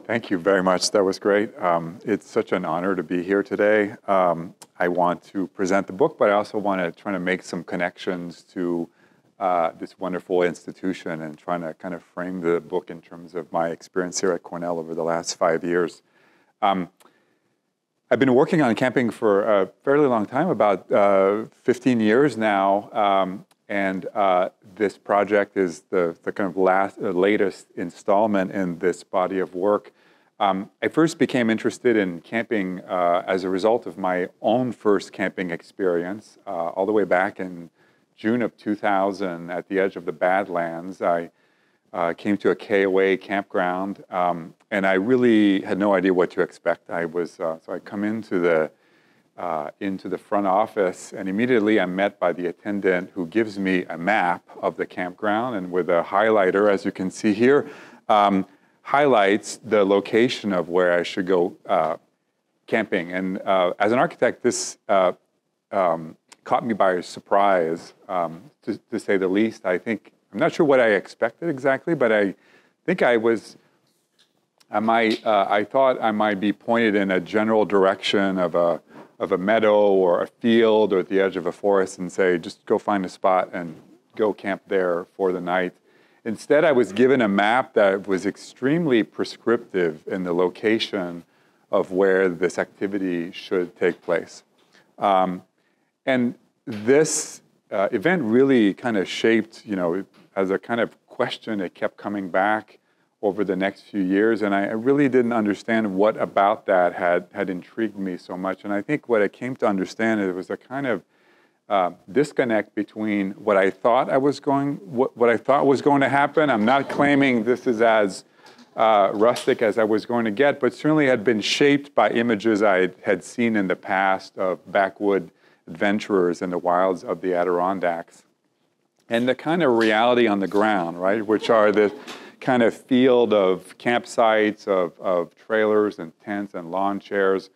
Thank you very much. That was great. It's such an honor to be here today. I want to present the book, but I also want to try to make some connections to this wonderful institution and trying to kind of frame the book in terms of my experience here at Cornell over the last 5 years. I've been working on camping for a fairly long time, about 15 years now, and this project is the kind of latest installment in this body of work. I first became interested in camping as a result of my own first camping experience. All the way back in June of 2000 at the edge of the Badlands, I came to a KOA campground, and I really had no idea what to expect. So I come into the front office, and immediately I'm met by the attendant who gives me a map of the campground, and with a highlighter, as you can see here, highlights the location of where I should go camping. And as an architect, this caught me by surprise, to say the least. I'm not sure what I expected exactly, but I think I thought I might be pointed in a general direction of a meadow or a field or at the edge of a forest and say, just go find a spot and go camp there for the night. Instead, I was given a map that was extremely prescriptive in the location of where this activity should take place. And this event really kind of shaped, as a kind of question, it kept coming back over the next few years, and I really didn't understand what about that had intrigued me so much. And I think what I came to understand, it was a kind of disconnect between what I thought was going to happen. I'm not claiming this is as rustic as I was going to get, but certainly had been shaped by images I had seen in the past of backwood adventurers in the wilds of the Adirondacks. And the kind of reality on the ground, right, which are the kind of field of campsites, of trailers and tents and lawn chairs,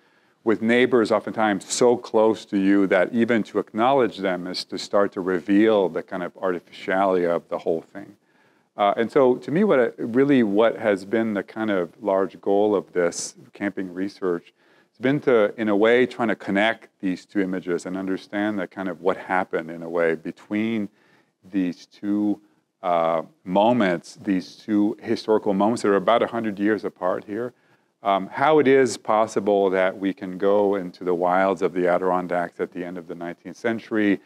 with neighbors oftentimes so close to you that even to acknowledge them is to start to reveal the kind of artificiality of the whole thing. And so to me, what has been the kind of large goal of this camping research has been to, in a way, trying to connect these two images and understand that kind of what happened, in a way, between these two moments, these two historical moments that are about 100 years apart here. How it is possible that we can go into the wilds of the Adirondacks at the end of the 19th century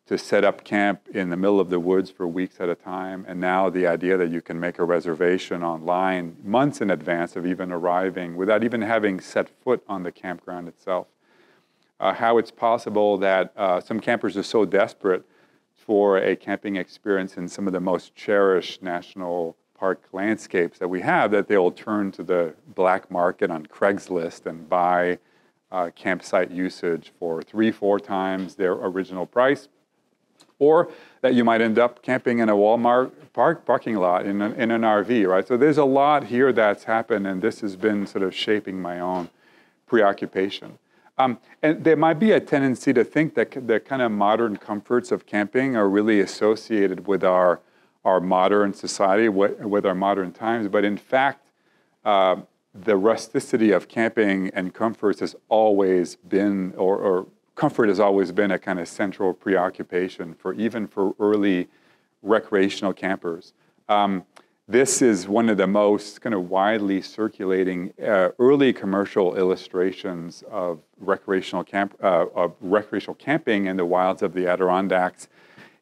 to set up camp in the middle of the woods for weeks at a time, and now the idea that you can make a reservation online months in advance of even arriving without even having set foot on the campground itself. How it's possible that some campers are so desperate for a camping experience in some of the most cherished national park landscapes that we have, that they will turn to the black market on Craigslist and buy campsite usage for 3-4 times their original price, or that you might end up camping in a Walmart parking lot in an RV, right? So there's a lot here that's happened, and this has been sort of shaping my own preoccupation. And there might be a tendency to think that the kind of modern comforts of camping are really associated with our modern society, with our modern times. But in fact, the rusticity of camping and comforts has always been, or comfort has always been, a kind of central preoccupation even for early recreational campers. This is one of the most kind of widely circulating early commercial illustrations of recreational camping in the wilds of the Adirondacks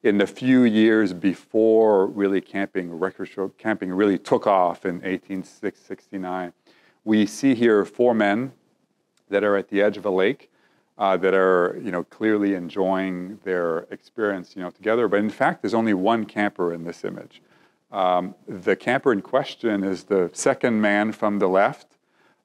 in the few years before really recreational camping really took off in 1869. We see here 4 men that are at the edge of a lake that are clearly enjoying their experience together. But in fact, there's only one camper in this image. The camper in question is the second man from the left,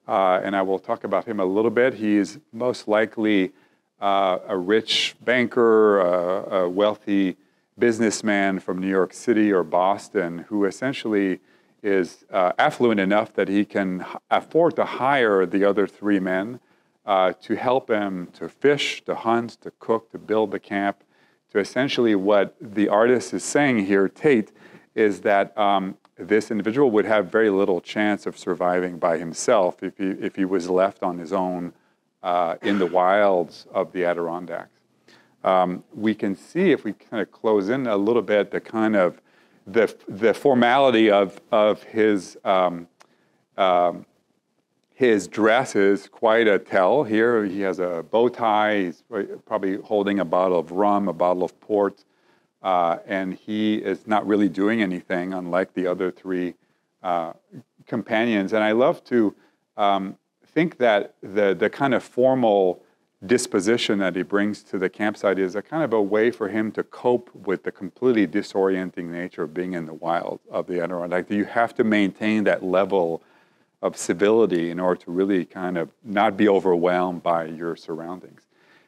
and I will talk about him a little bit. He is most likely a rich banker, a wealthy businessman from New York City or Boston, who essentially is affluent enough that he can afford to hire the other 3 men to help him to fish, to hunt, to cook, to build the camp, to essentially what the artist is saying here, Tate, is that this individual would have very little chance of surviving by himself if he was left on his own in the wilds of the Adirondacks. We can see, if we kind of close in a little bit, the kind of the formality of his dress is quite a tell. Here he has a bow tie. He's probably holding a bottle of rum, a bottle of port, and he is not really doing anything, unlike the other three companions. And I love to think that the kind of formal disposition that he brings to the campsite is a kind of a way for him to cope with the completely disorienting nature of being in the wild of the Adirondack. You have to maintain that level of civility in order to really kind of not be overwhelmed by your surroundings.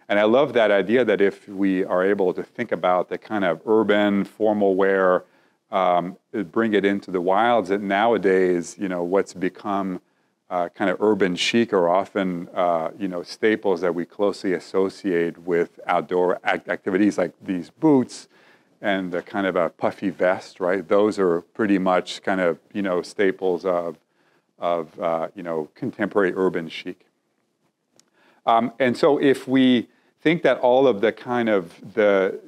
And I love that idea that if we are able to think about the kind of urban formal wear, bring it into the wilds, that nowadays, what's become kind of urban chic are often, staples that we closely associate with outdoor activities, like these boots and the kind of a puffy vest, right? Those are pretty much kind of, staples of contemporary urban chic. And so if we think that all of the kind of the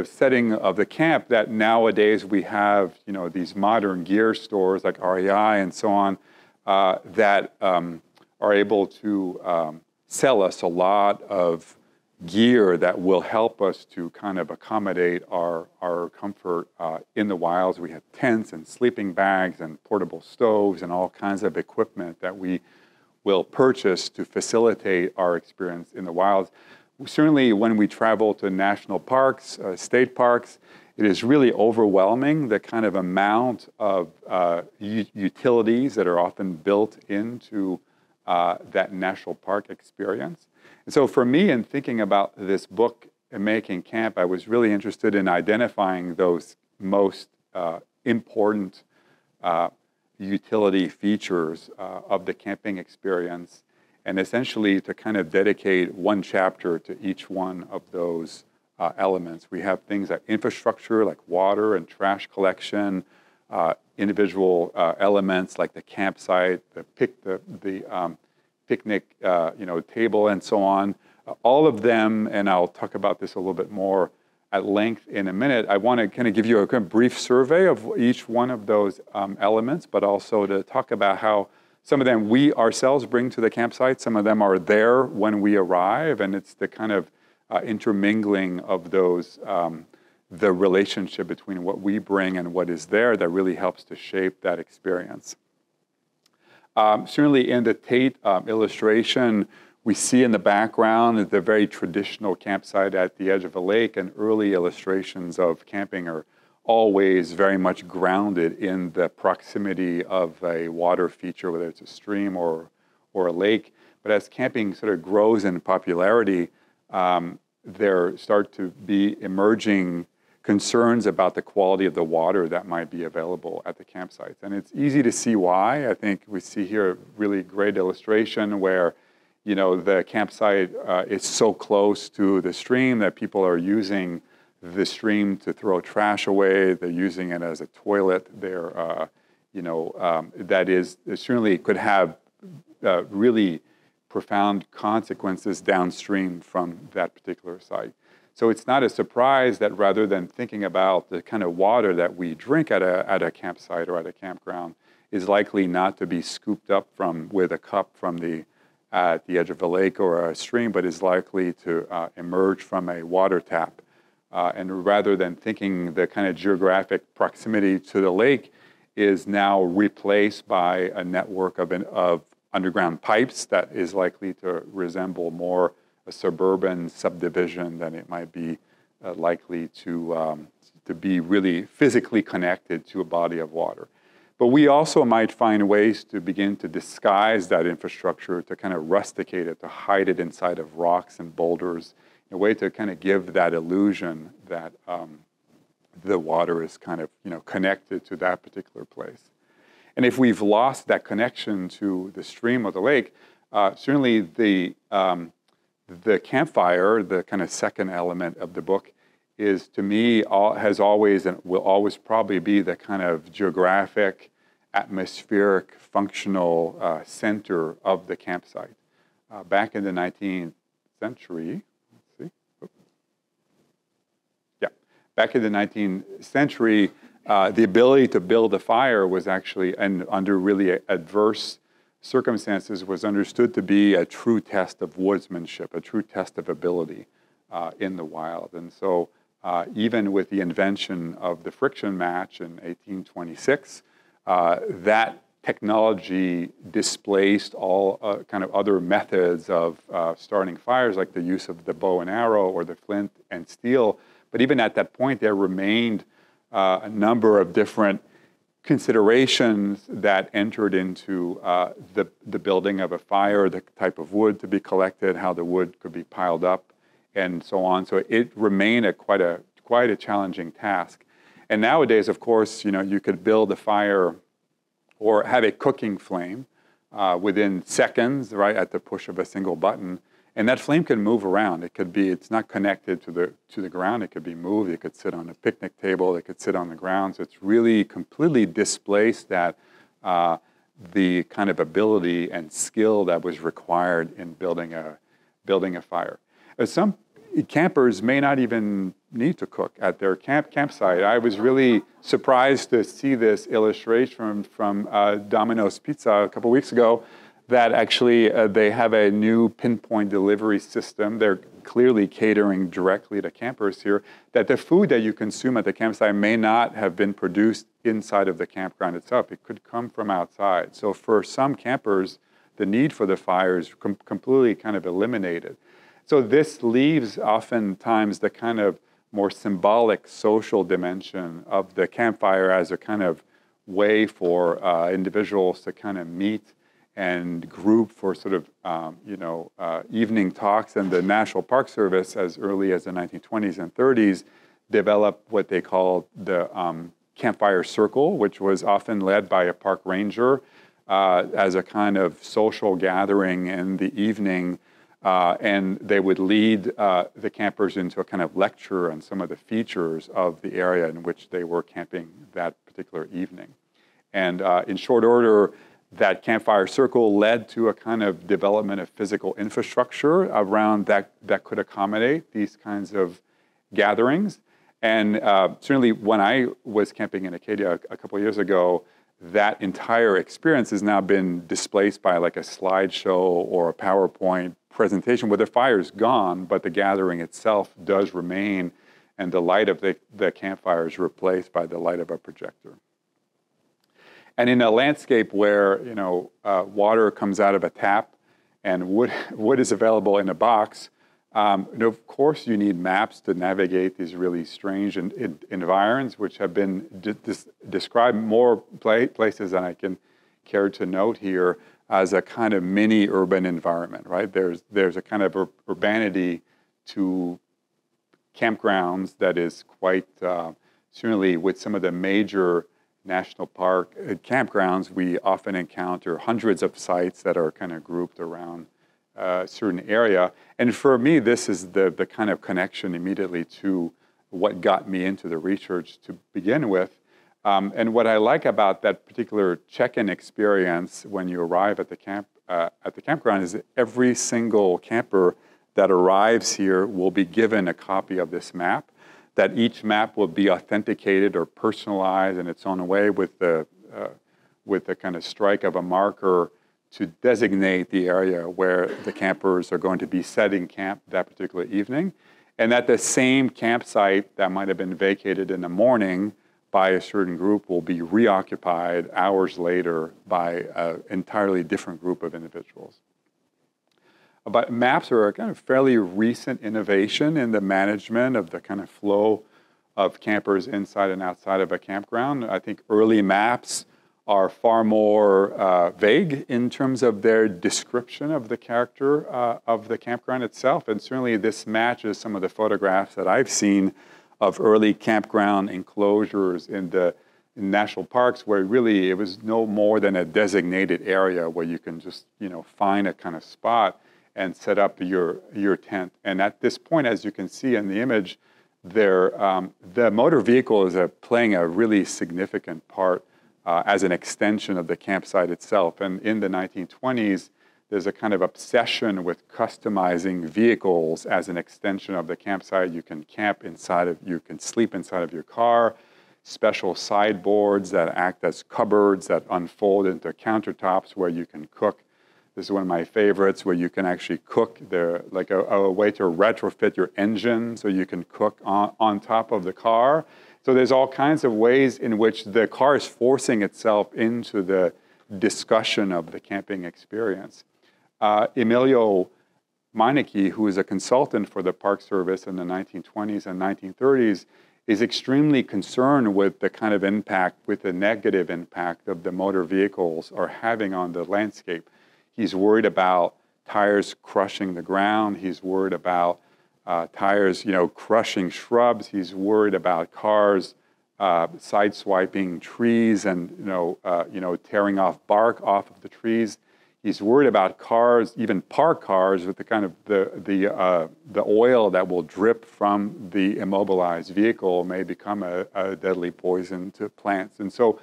setting of the camp, that nowadays we have, these modern gear stores like REI and so on, that are able to sell us a lot of gear that will help us to kind of accommodate our comfort in the wilds. We have tents and sleeping bags and portable stoves and all kinds of equipment that we will purchase to facilitate our experience in the wilds. Certainly when we travel to national parks, state parks, it is really overwhelming, the kind of amount of utilities that are often built into that national park experience. And so for me, in thinking about this book, Making Camp, I was really interested in identifying those most important utility features of the camping experience, and essentially to kind of dedicate one chapter to each one of those elements. We have things like infrastructure, like water and trash collection, individual elements like the campsite, the picnic table, and so on. All of them, and I'll talk about this a little bit more at length in a minute. I want to kind of give you a kind of brief survey of each one of those elements, but also to talk about how some of them we ourselves bring to the campsite. Some of them are there when we arrive, and it's the kind of intermingling of those, the relationship between what we bring and what is there that really helps to shape that experience. Certainly in the Tate illustration, we see in the background the very traditional campsite at the edge of a lake, and early illustrations of camping are always very much grounded in the proximity of a water feature, whether it's a stream or a lake. But as camping sort of grows in popularity, there start to be emerging concerns about the quality of the water that might be available at the campsites. And it's easy to see why. I think we see here a really great illustration where, the campsite is so close to the stream that people are using the stream to throw trash away. They're using it as a toilet. They're, that is, certainly could have really profound consequences downstream from that particular site. So it's not a surprise that rather than thinking about the kind of water that we drink at a campsite or at a campground is likely not to be scooped up with a cup from at the edge of a lake or a stream, but is likely to emerge from a water tap. And rather than thinking the kind of geographic proximity to the lake is now replaced by a network of underground pipes that is likely to resemble more a suburban subdivision than it might be likely to be really physically connected to a body of water. But we also might find ways to begin to disguise that infrastructure, to kind of rusticate it, to hide it inside of rocks and boulders, in a way to kind of give that illusion that the water is kind of connected to that particular place. And if we've lost that connection to the stream or the lake, certainly the campfire, the kind of second element of the book, is, to me, has always and will always probably be the kind of geographic, atmospheric, functional center of the campsite. Back in the 19th century, let's see. Yeah, back in the 19th century, the ability to build a fire was actually, and under really adverse circumstances, was understood to be a true test of woodsmanship, a true test of ability in the wild. And so even with the invention of the friction match in 1826, that technology displaced all kind of other methods of starting fires, like the use of the bow and arrow or the flint and steel. But even at that point, there remained a number of different considerations that entered into the building of a fire, the type of wood to be collected, how the wood could be piled up, and so on. So it remained quite a challenging task. And nowadays, of course, you could build a fire or have a cooking flame within seconds, right, at the push of a single button. And that flame can move around. It's not connected to the ground. It could be moved. It could sit on a picnic table. It could sit on the ground. So it's really completely displaced that the kind of ability and skill that was required in building a fire. Some campers may not even need to cook at their campsite. I was really surprised to see this illustration from Domino's Pizza a couple weeks ago, that actually they have a new pinpoint delivery system. They're clearly catering directly to campers here, that the food that you consume at the campsite may not have been produced inside of the campground itself. It could come from outside. So for some campers, the need for the fire is completely kind of eliminated. So this leaves oftentimes the kind of more symbolic social dimension of the campfire as a kind of way for individuals to kind of meet and group for sort of, evening talks. And the National Park Service, as early as the 1920s and 30s, developed what they called the campfire circle, which was often led by a park ranger as a kind of social gathering in the evening. And they would lead the campers into a kind of lecture on some of the features of the area in which they were camping that particular evening. And in short order, that campfire circle led to a kind of development of physical infrastructure around that could accommodate these kinds of gatherings. And certainly when I was camping in Acadia a couple of years ago, that entire experience has now been displaced by like a slideshow or a PowerPoint presentation where the fire's gone, but the gathering itself does remain, and the light of the campfire is replaced by the light of a projector. And in a landscape where water comes out of a tap and wood is available in a box, of course you need maps to navigate these really strange environs, which have been described more places than I can care to note here as a kind of mini urban environment, right? There's a kind of urbanity to campgrounds that is quite certainly with some of the major national park campgrounds, we often encounter hundreds of sites that are kind of grouped around a certain area. And for me, this is the kind of connection immediately to what got me into the research to begin with. And what I like about that particular check-in experience when you arrive at the campground is that every single camper that arrives here will be given a copy of this map, that each map will be authenticated or personalized in its own way with the kind of strike of a marker to designate the area where the campers are going to be setting camp that particular evening. And that the same campsite that might have been vacated in the morning by a certain group will be reoccupied hours later by an entirely different group of individuals. But maps are a kind of fairly recent innovation in the management of the kind of flow of campers inside and outside of a campground. I think early maps are far more vague in terms of their description of the character of the campground itself. And certainly this matches some of the photographs that I've seen of early campground enclosures in national parks, where really it was no more than a designated area where you can just find a kind of spot and set up your tent. And at this point, as you can see in the image, the motor vehicle is playing a really significant part as an extension of the campsite itself. And in the 1920s, there's a kind of obsession with customizing vehicles as an extension of the campsite. You can camp inside of, you can sleep inside of your car, special sideboards that act as cupboards that unfold into countertops where you can cook. This is one of my favorites, where you can actually cook there, like a way to retrofit your engine so you can cook on top of the car. So there's all kinds of ways in which the car is forcing itself into the discussion of the camping experience. Emilio Meineke, who is a consultant for the Park Service in the 1920s and 1930s, is extremely concerned with the kind of impact, with the negative impact of the motor vehicles are having on the landscape. He's worried about tires crushing the ground. He's worried about tires, crushing shrubs. He's worried about cars sideswiping trees and tearing off bark off of the trees. He's worried about cars, even parked cars, with the kind of the oil that will drip from the immobilized vehicle may become a deadly poison to plants. And so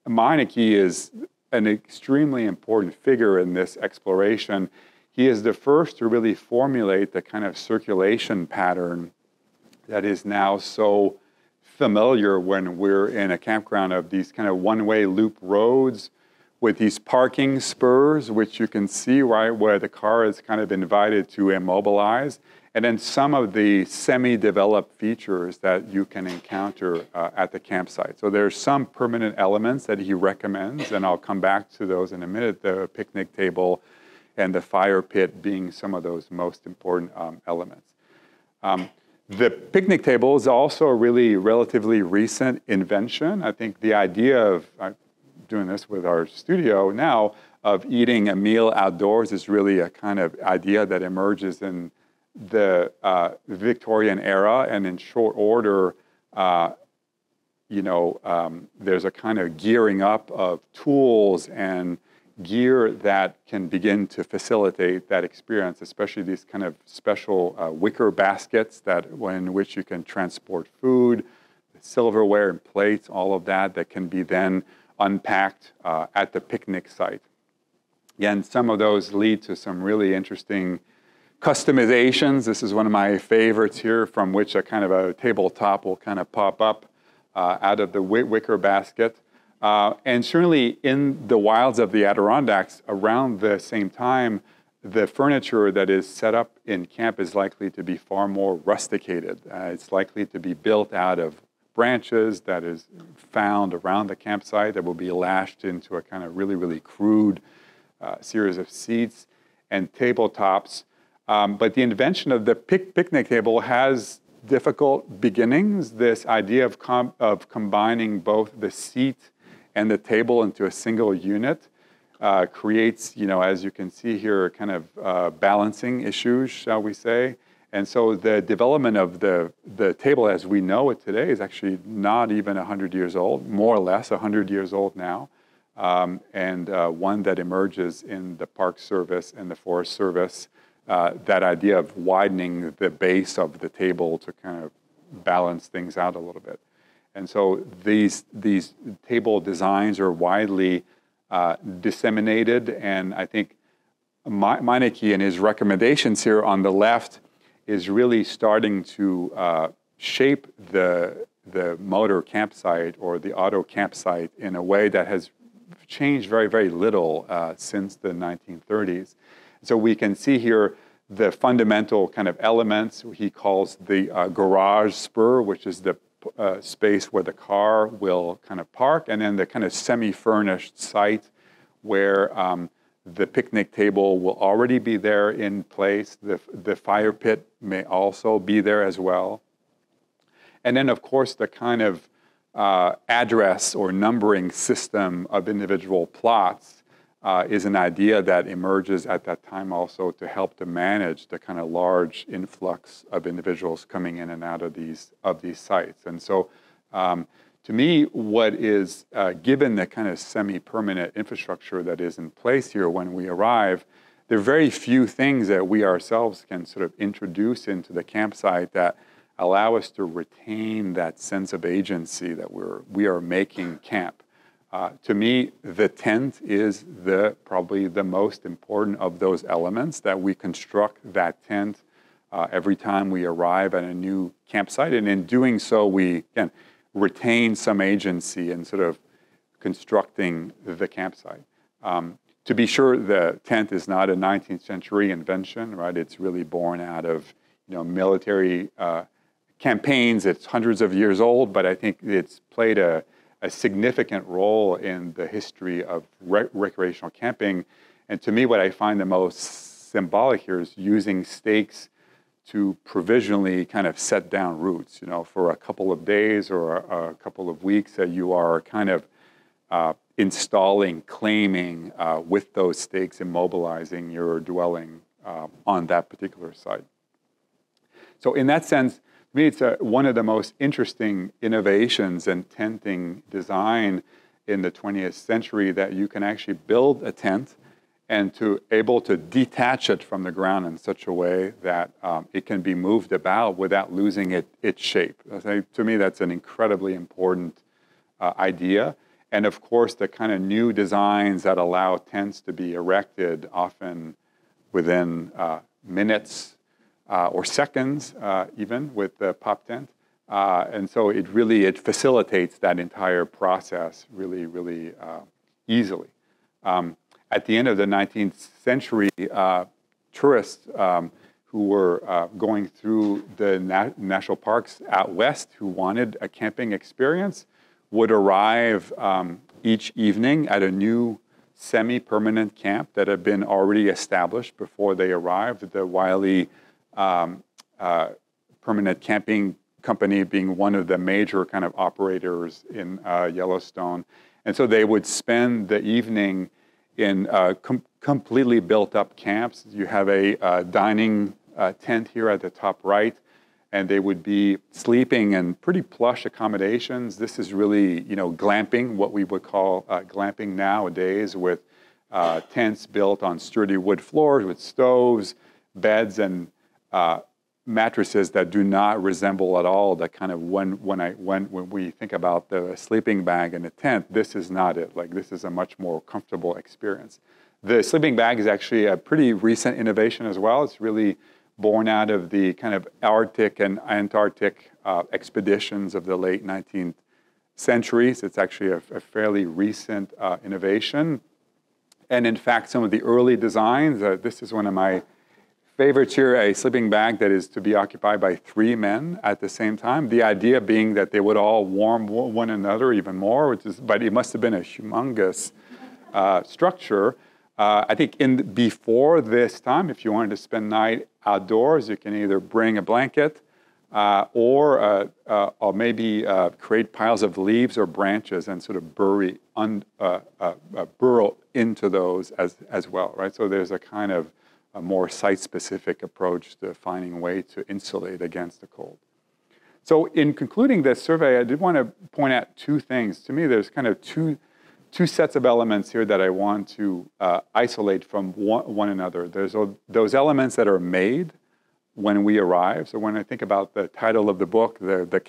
Meineke is an extremely important figure in this exploration. He is the first to really formulate the kind of circulation pattern that is now so familiar when we're in a campground, of these kind of one-way loop roads with these parking spurs, which you can see right where the car is kind of invited to immobilize, and then some of the semi-developed features that you can encounter at the campsite. So there's some permanent elements that he recommends, and I'll come back to those in a minute, the picnic table and the fire pit being some of those most important elements. The picnic table is also a really relatively recent invention. I think the idea of, I'm doing this with our studio now, of eating a meal outdoors is really a kind of idea that emerges in the Victorian era, and in short order, there's a kind of gearing up of tools and gear that can begin to facilitate that experience, especially these kind of special wicker baskets in which you can transport food, silverware and plates, all of that can be then unpacked at the picnic site. Again, some of those lead to some really interesting customizations. This is one of my favorites here, from which a kind of a tabletop will kind of pop up out of the wicker basket. And certainly in the wilds of the Adirondacks, around the same time, the furniture that is set up in camp is likely to be far more rusticated. It's likely to be built out of branches that is found around the campsite that will be lashed into a kind of really, really crude series of seats and tabletops. But the invention of the picnic table has difficult beginnings. This idea of combining both the seat and the table into a single unit creates, as you can see here, kind of balancing issues, shall we say. And so the development of the table as we know it today is actually not even 100 years old, more or less 100 years old now, and one that emerges in the Park Service and the Forest Service, that idea of widening the base of the table to kind of balance things out a little bit. And so these table designs are widely disseminated, and I think Meineke and his recommendations here on the left is really starting to shape the motor campsite or the auto campsite in a way that has changed very, very little since the 1930s. So we can see here the fundamental kind of elements. He calls the garage spur, which is the space where the car will kind of park, and then the kind of semi-furnished site where the picnic table will already be there in place. The fire pit may also be there as well. And then, of course, the kind of address or numbering system of individual plots is an idea that emerges at that time also to help to manage the kind of large influx of individuals coming in and out of these sites. And so to me, what is, given the kind of semi-permanent infrastructure that is in place here when we arrive, there are very few things that we ourselves can sort of introduce into the campsite that allow us to retain that sense of agency that we are making camp. To me, the tent is probably the most important of those elements, that we construct that tent every time we arrive at a new campsite. And in doing so, we, again, retain some agency in sort of constructing the campsite. To be sure, the tent is not a 19th century invention, right? It's really born out of, military campaigns. It's hundreds of years old, but I think it's played a significant role in the history of recreational camping. And to me, what I find the most symbolic here is using stakes to provisionally kind of set down roots, for a couple of days or a couple of weeks, that you are kind of installing, claiming with those stakes, immobilizing your dwelling on that particular site. So in that sense, to me, it's one of the most interesting innovations in tenting design in the 20th century, that you can actually build a tent and able to detach it from the ground in such a way that it can be moved about without losing its shape. To me, that's an incredibly important idea. And of course, the kind of new designs that allow tents to be erected often within minutes or seconds, even with the pop tent. And so it facilitates that entire process really, really easily. At the end of the 19th century, tourists who were going through the national parks out west who wanted a camping experience would arrive each evening at a new semi-permanent camp that had been already established before they arrived. The Wiley Permanent Camping Company being one of the major kind of operators in Yellowstone. And so they would spend the evening in completely built-up camps. You have a dining tent here at the top right, and they would be sleeping in pretty plush accommodations. This is really, glamping, what we would call glamping nowadays, with tents built on sturdy wood floors with stoves, beds, and mattresses that do not resemble at all the kind of when we think about the sleeping bag in a tent. This is not it. Like, this is a much more comfortable experience. The sleeping bag is actually a pretty recent innovation as well. It's really born out of the kind of Arctic and Antarctic expeditions of the late 19th centuries. It's actually a fairly recent innovation. And in fact, some of the early designs, this is one of my favorites here, a sleeping bag that is to be occupied by 3 men at the same time. The idea being that they would all warm one another even more, but it must have been a humongous structure. I think before this time, if you wanted to spend night outdoors, you can either bring a blanket or maybe create piles of leaves or branches and sort of burrow into those as well, right? So there's a kind of a more site-specific approach to finding a way to insulate against the cold. So in concluding this survey, I did want to point out 2 things. To me, there's kind of two sets of elements here that I want to isolate from one another. There's those elements that are made when we arrive. So when I think about the title of the book, the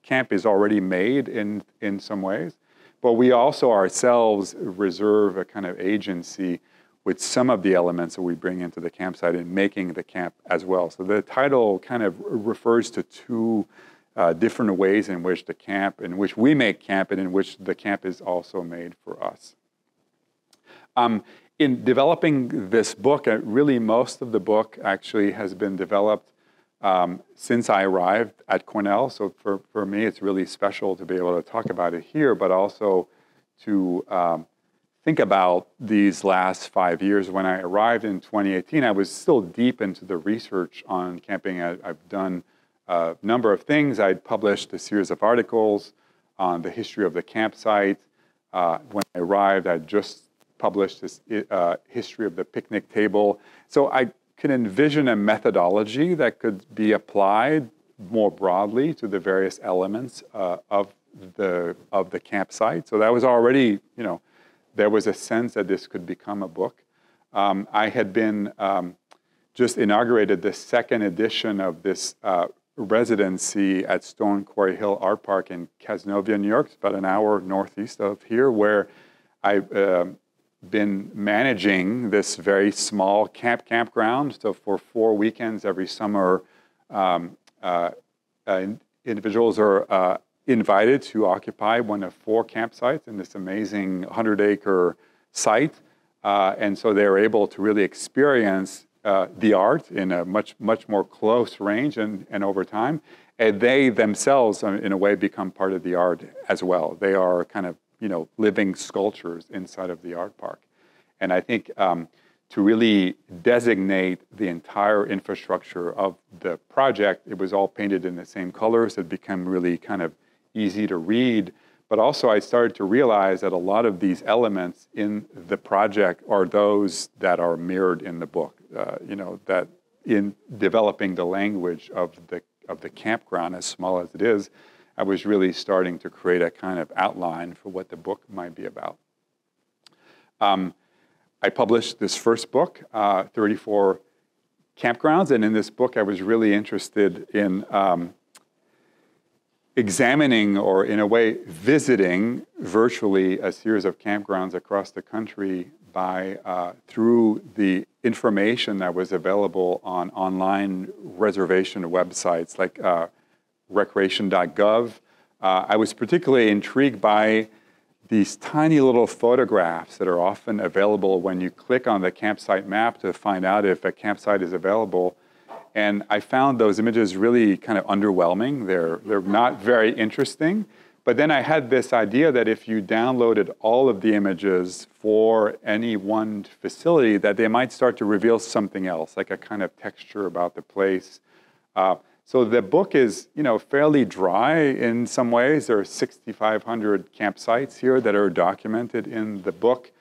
camp is already made in some ways, but we also ourselves reserve a kind of agency with some of the elements that we bring into the campsite in making the camp as well. So the title kind of refers to 2 different ways in which we make camp and in which the camp is also made for us. In developing this book, really most of the book actually has been developed since I arrived at Cornell. So for me, it's really special to be able to talk about it here, but also to think about these last 5 years. When I arrived in 2018, I was still deep into the research on camping. I've done a number of things. I'd published a series of articles on the history of the campsite. When I arrived, I just published this history of the picnic table. So I could envision a methodology that could be applied more broadly to the various elements of the campsite. So that was already, there was a sense that this could become a book. I had been just inaugurated the 2nd edition of this residency at Stone Quarry Hill Art Park in Cazenovia, New York. It's about an hour northeast of here, where I've been managing this very small campground. So for 4 weekends every summer, individuals are invited to occupy one of 4 campsites in this amazing 100-acre site. And so they're able to really experience the art in a much more close range and over time. And they themselves, in a way, become part of the art as well. They are kind of, living sculptures inside of the art park. And I think to really designate the entire infrastructure of the project, it was all painted in the same colors. It became really kind of easy to read. But also I started to realize that a lot of these elements in the project are those that are mirrored in the book. That in developing the language of the campground, as small as it is, I was really starting to create a kind of outline for what the book might be about. I published this first book, 34 Campgrounds, and in this book I was really interested in examining, or in a way visiting virtually, a series of campgrounds across the country through the information that was available on online reservation websites like recreation.gov. I was particularly intrigued by these tiny little photographs that are often available when you click on the campsite map to find out if a campsite is available. And I found those images really kind of underwhelming. They're not very interesting. But then I had this idea that if you downloaded all of the images for any one facility, that they might start to reveal something else, like a kind of texture about the place. So the book is, fairly dry in some ways. There are 6,500 campsites here that are documented in the book.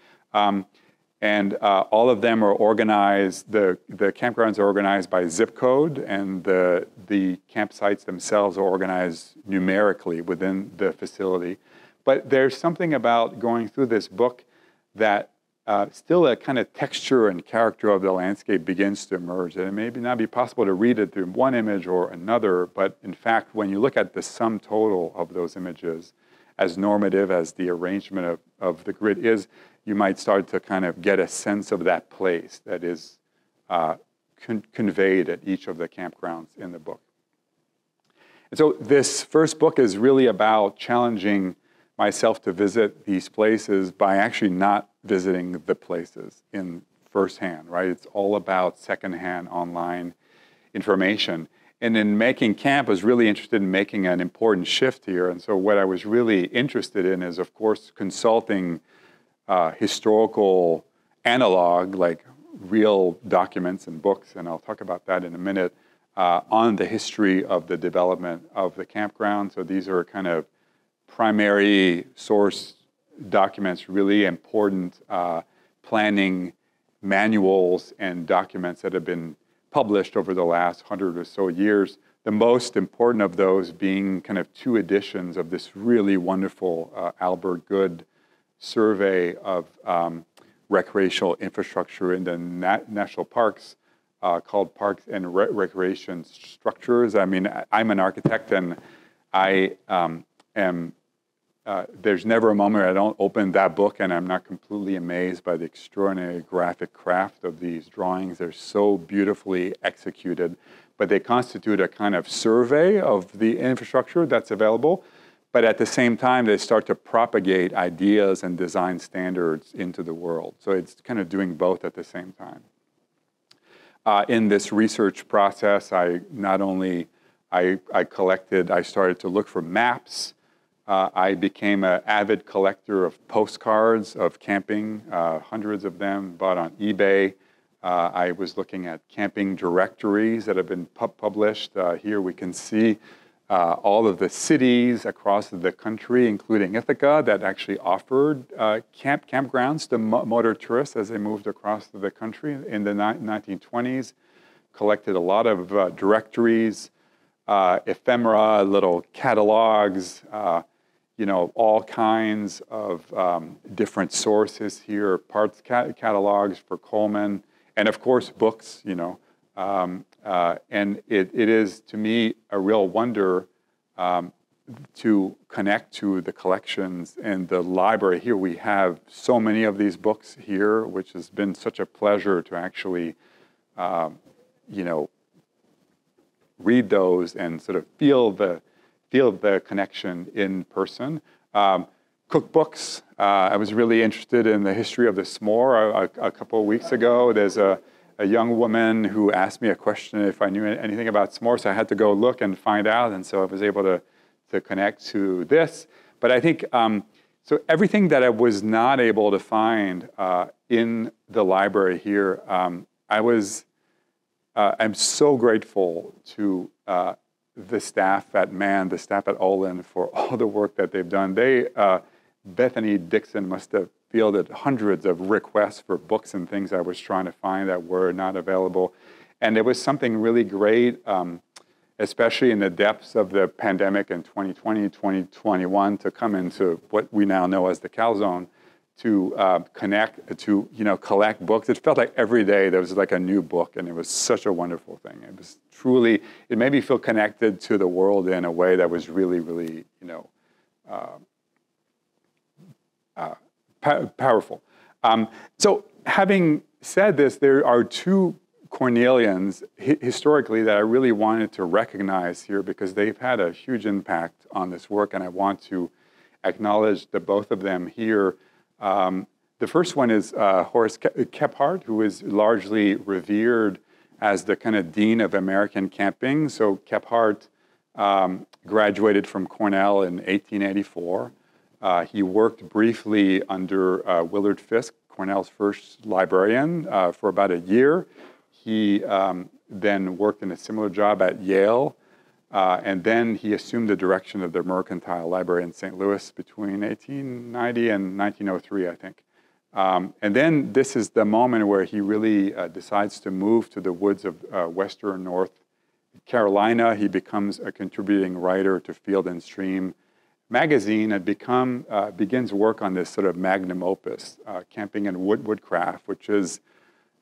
And all of them are organized, the campgrounds are organized by zip code, and the campsites themselves are organized numerically within the facility. But there's something about going through this book that still a kind of texture and character of the landscape begins to emerge. And it may not be possible to read it through one image or another, but in fact, when you look at the sum total of those images, as normative as the arrangement of the grid is, you might start to kind of get a sense of that place that is conveyed at each of the campgrounds in the book. And so this first book is really about challenging myself to visit these places by actually not visiting the places in firsthand, right? It's all about secondhand online information. And in making camp, I was really interested in making an important shift here. And so what I was really interested in is, of course, consulting historical analog, like real documents and books, and I'll talk about that in a minute, on the history of the development of the campground. So these are kind of primary source documents, really important planning manuals and documents that have been published over the last 100 or so years. The most important of those being kind of 2 editions of this really wonderful Albert Good survey of recreational infrastructure in the national parks called Parks and Recreation Structures. I mean, I'm an architect, and I there's never a moment where I don't open that book and I'm not completely amazed by the extraordinary graphic craft of these drawings. They're so beautifully executed, but they constitute a kind of survey of the infrastructure that's available. But at the same time, they start to propagate ideas and design standards into the world. So it's kind of doing both at the same time. In this research process, I started to look for maps. I became an avid collector of postcards of camping, hundreds of them bought on eBay. I was looking at camping directories that have been published. Here we can see all of the cities across the country, including Ithaca, that actually offered campgrounds to motor tourists as they moved across the country in the 1920s. Collected a lot of directories, ephemera, little catalogs, all kinds of different sources here, parts catalogs for Coleman, and of course books, And it is, to me, a real wonder to connect to the collections and the library. Here we have so many of these books here, which has been such a pleasure to actually, read those and sort of feel the connection in person. Cookbooks. I was really interested in the history of the s'more a couple of weeks ago. There's a young woman who asked me a question if I knew anything about s'more, so I had to go look and find out, and so I was able to connect to this. But I think, so everything that I was not able to find in the library here, I'm so grateful to the staff at Mann, the staff at Olin, for all the work that they've done. Bethany Dixon must have fielded hundreds of requests for books and things I was trying to find that were not available. And there was something really great, especially in the depths of the pandemic in 2020, 2021, to come into what we now know as the Calzone, to collect books. It felt like every day there was like a new book, and it was such a wonderful thing. It was truly, it made me feel connected to the world in a way that was really, really, powerful. So having said this, there are two Cornellians historically that I really wanted to recognize here because they've had a huge impact on this work, and I want to acknowledge the both of them here. The first one is Horace Kephart, who is largely revered as the kind of dean of American camping. So Kephart graduated from Cornell in 1884. He worked briefly under Willard Fisk, Cornell's first librarian, for about a year. He then worked in a similar job at Yale, and then he assumed the direction of the Mercantile Library in St. Louis between 1890 and 1903, I think. And then this is the moment where he really decides to move to the woods of western North Carolina. He becomes a contributing writer to Field and Stream magazine and begins work on this sort of magnum opus, Camping and Woodcraft, which is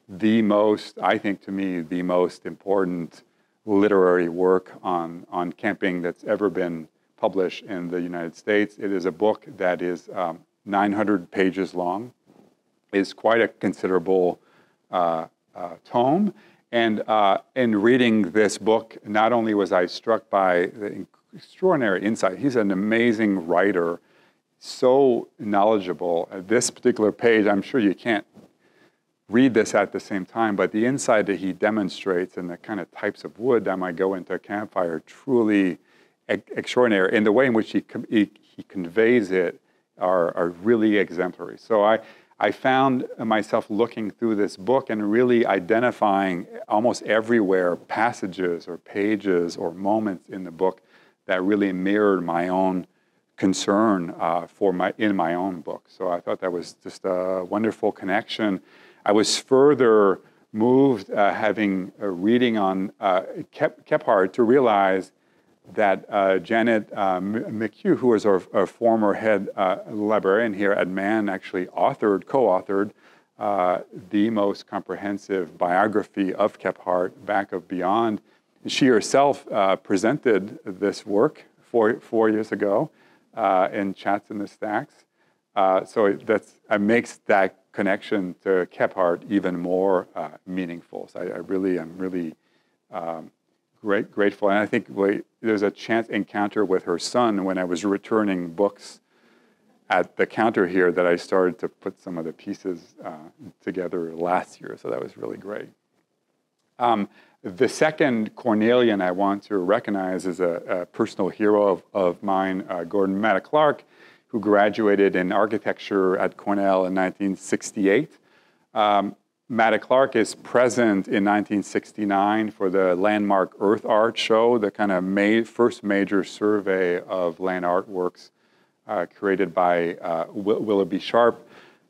the most, I think to me, the most important literary work on camping that's ever been published in the United States. It is a book that is 900 pages long, is quite a considerable tome. And in reading this book, not only was I struck by the extraordinary insight, he's an amazing writer, so knowledgeable. This particular page, I'm sure you can't read this at the same time, but the insight that he demonstrates and the kind of types of wood that might go into a campfire, truly extraordinary. And the way in which he conveys it are really exemplary. So I found myself looking through this book and really identifying almost everywhere passages or pages or moments in the book that really mirrored my own concern in my own book. So I thought that was just a wonderful connection. I was further moved, reading on Kephart, to realize that Janet McHugh, who was our former head librarian here at Mann, actually co-authored the most comprehensive biography of Kephart, Back of Beyond. She herself presented this work 4 years ago in Chats in the Stacks. So it makes that connection to Kephart even more meaningful. So I really am grateful. And I think there's a chance encounter with her son when I was returning books at the counter here that I started to put some of the pieces together last year. So that was really great. The second Cornellian I want to recognize is a personal hero of mine, Gordon Matta-Clark, who graduated in architecture at Cornell in 1968. Matta-Clark is present in 1969 for the landmark Earth Art show, the kind of first major survey of land artworks created by Willoughby Sharp.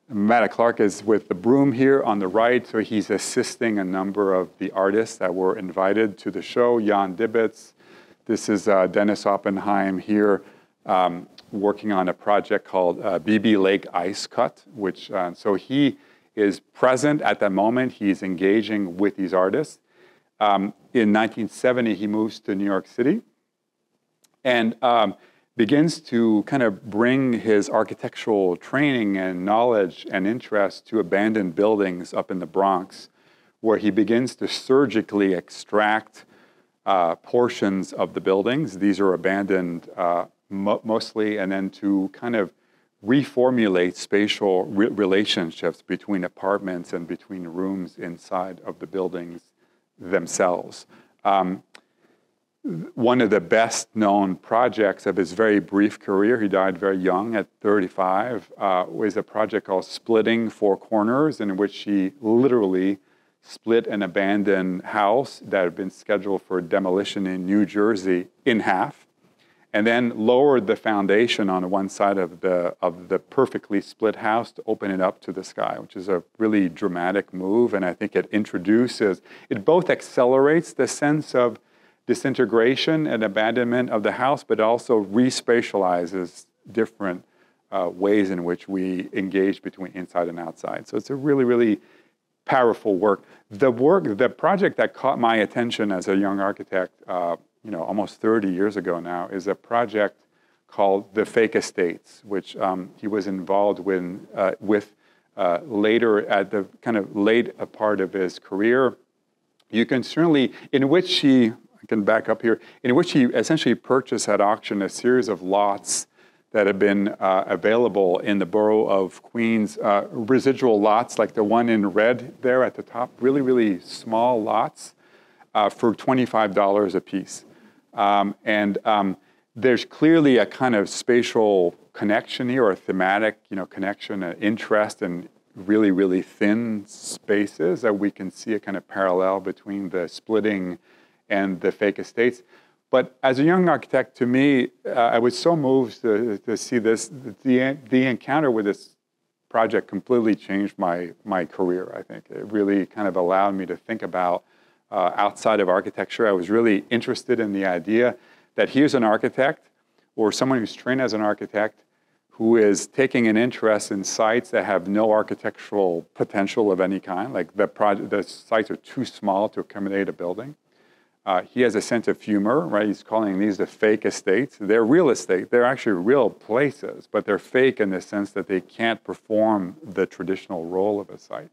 Matta-Clark is with the broom here on the right, so he's assisting a number of the artists that were invited to the show. Jan Dibbets, this is Dennis Oppenheim here, working on a project called BB Lake Ice Cut, which, so he is present at that moment. He's engaging with these artists. In 1970, he moves to New York City and begins to kind of bring his architectural training and knowledge and interest to abandoned buildings up in the Bronx, where he begins to surgically extract portions of the buildings. These are abandoned mostly, and then to kind of reformulate spatial relationships between apartments and between rooms inside of the buildings themselves. One of the best known projects of his very brief career, he died very young at 35, was a project called Splitting Four Corners, in which he literally split an abandoned house that had been scheduled for demolition in New Jersey in half, and then lowered the foundation on one side of the perfectly split house to open it up to the sky, which is a really dramatic move. And I think it both accelerates the sense of disintegration and abandonment of the house, but also respatializes different ways in which we engage between inside and outside. So it's a really, really powerful work. The project that caught my attention as a young architect, almost 30 years ago now, is a project called the Fake Estates, which he was involved with later at the kind of late part of his career. You can certainly, in which he essentially purchased at auction a series of lots that have been available in the borough of Queens, residual lots like the one in red there at the top, really, really small lots for $25 a piece. There's clearly a kind of spatial connection here, or a thematic connection, an interest in really, really thin spaces that we can see a kind of parallel between the Splitting and the Fake Estates. But as a young architect, to me, I was so moved to see this. The encounter with this project completely changed my career, I think. It really kind of allowed me to think about outside of architecture. I was really interested in the idea that here's an architect, or someone who's trained as an architect, who is taking an interest in sites that have no architectural potential of any kind, like the sites are too small to accommodate a building. He has a sense of humor, right? He's calling these the fake estates. They're real estate. They're actually real places, but they're fake in the sense that they can't perform the traditional role of a site.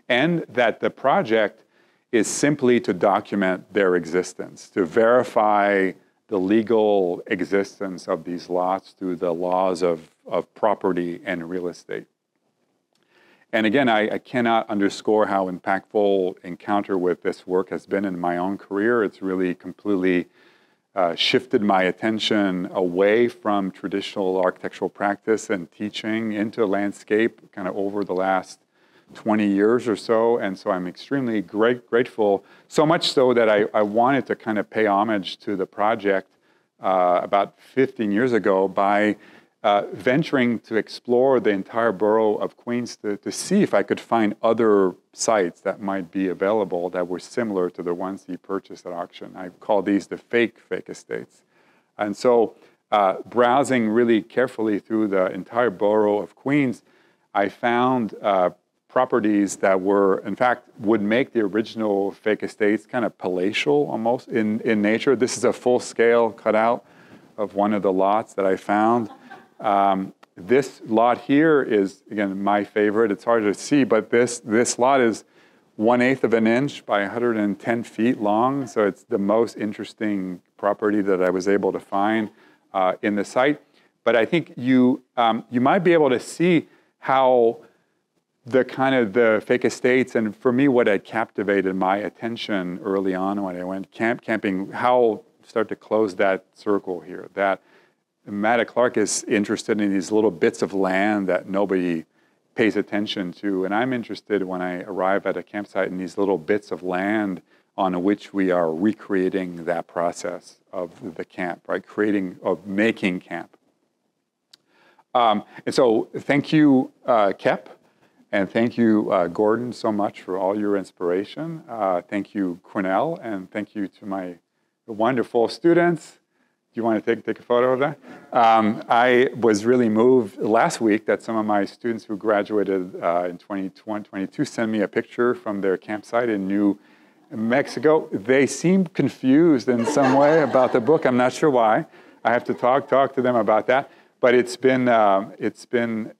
And that the project is simply to document their existence, to verify the legal existence of these lots through the laws of property and real estate. And again, I cannot underscore how impactful encounter with this work has been in my own career. It's really completely shifted my attention away from traditional architectural practice and teaching into landscape kind of over the last 20 years or so. And so I'm extremely grateful, so much so that I wanted to kind of pay homage to the project about 15 years ago by venturing to explore the entire borough of Queens to see if I could find other sites that might be available that were similar to the ones he purchased at auction. I call these the fake estates. And so browsing really carefully through the entire borough of Queens, I found properties that were, in fact, would make the original fake estates kind of palatial almost in nature. This is a full-scale cutout of one of the lots that I found. This lot here is, again, my favorite. It's hard to see, but this lot is 1/8 of an inch by 110 feet long. So it's the most interesting property that I was able to find in the site. But I think you might be able to see how the fake estates, and for me, what had captivated my attention early on when I went camping, how start to close that circle here. That Matt Clark is interested in these little bits of land that nobody pays attention to. And I'm interested when I arrive at a campsite in these little bits of land on which we are recreating that process of the camp, right? Making camp. And so thank you, Kep, and thank you, Gordon, so much for all your inspiration. Thank you, Cornell, and thank you to my wonderful students. Do you want to take a photo of that? I was really moved last week that some of my students who graduated in 2022 sent me a picture from their campsite in New Mexico. They seem confused in some way about the book. I'm not sure why. I have to talk to them about that. But it's been a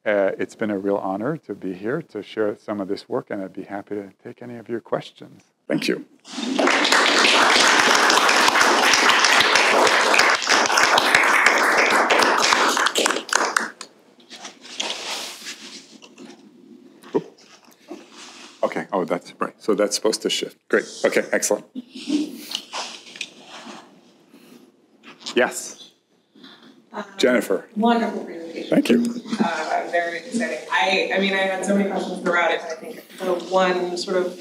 real honor to be here to share some of this work, and I'd be happy to take any of your questions. Thank you. Okay. Oh, that's right. So that's supposed to shift. Great. Okay. Excellent. Yes. Jennifer. Wonderful presentation. Thank you. Very exciting. I mean, I had so many questions throughout it. I think the one sort of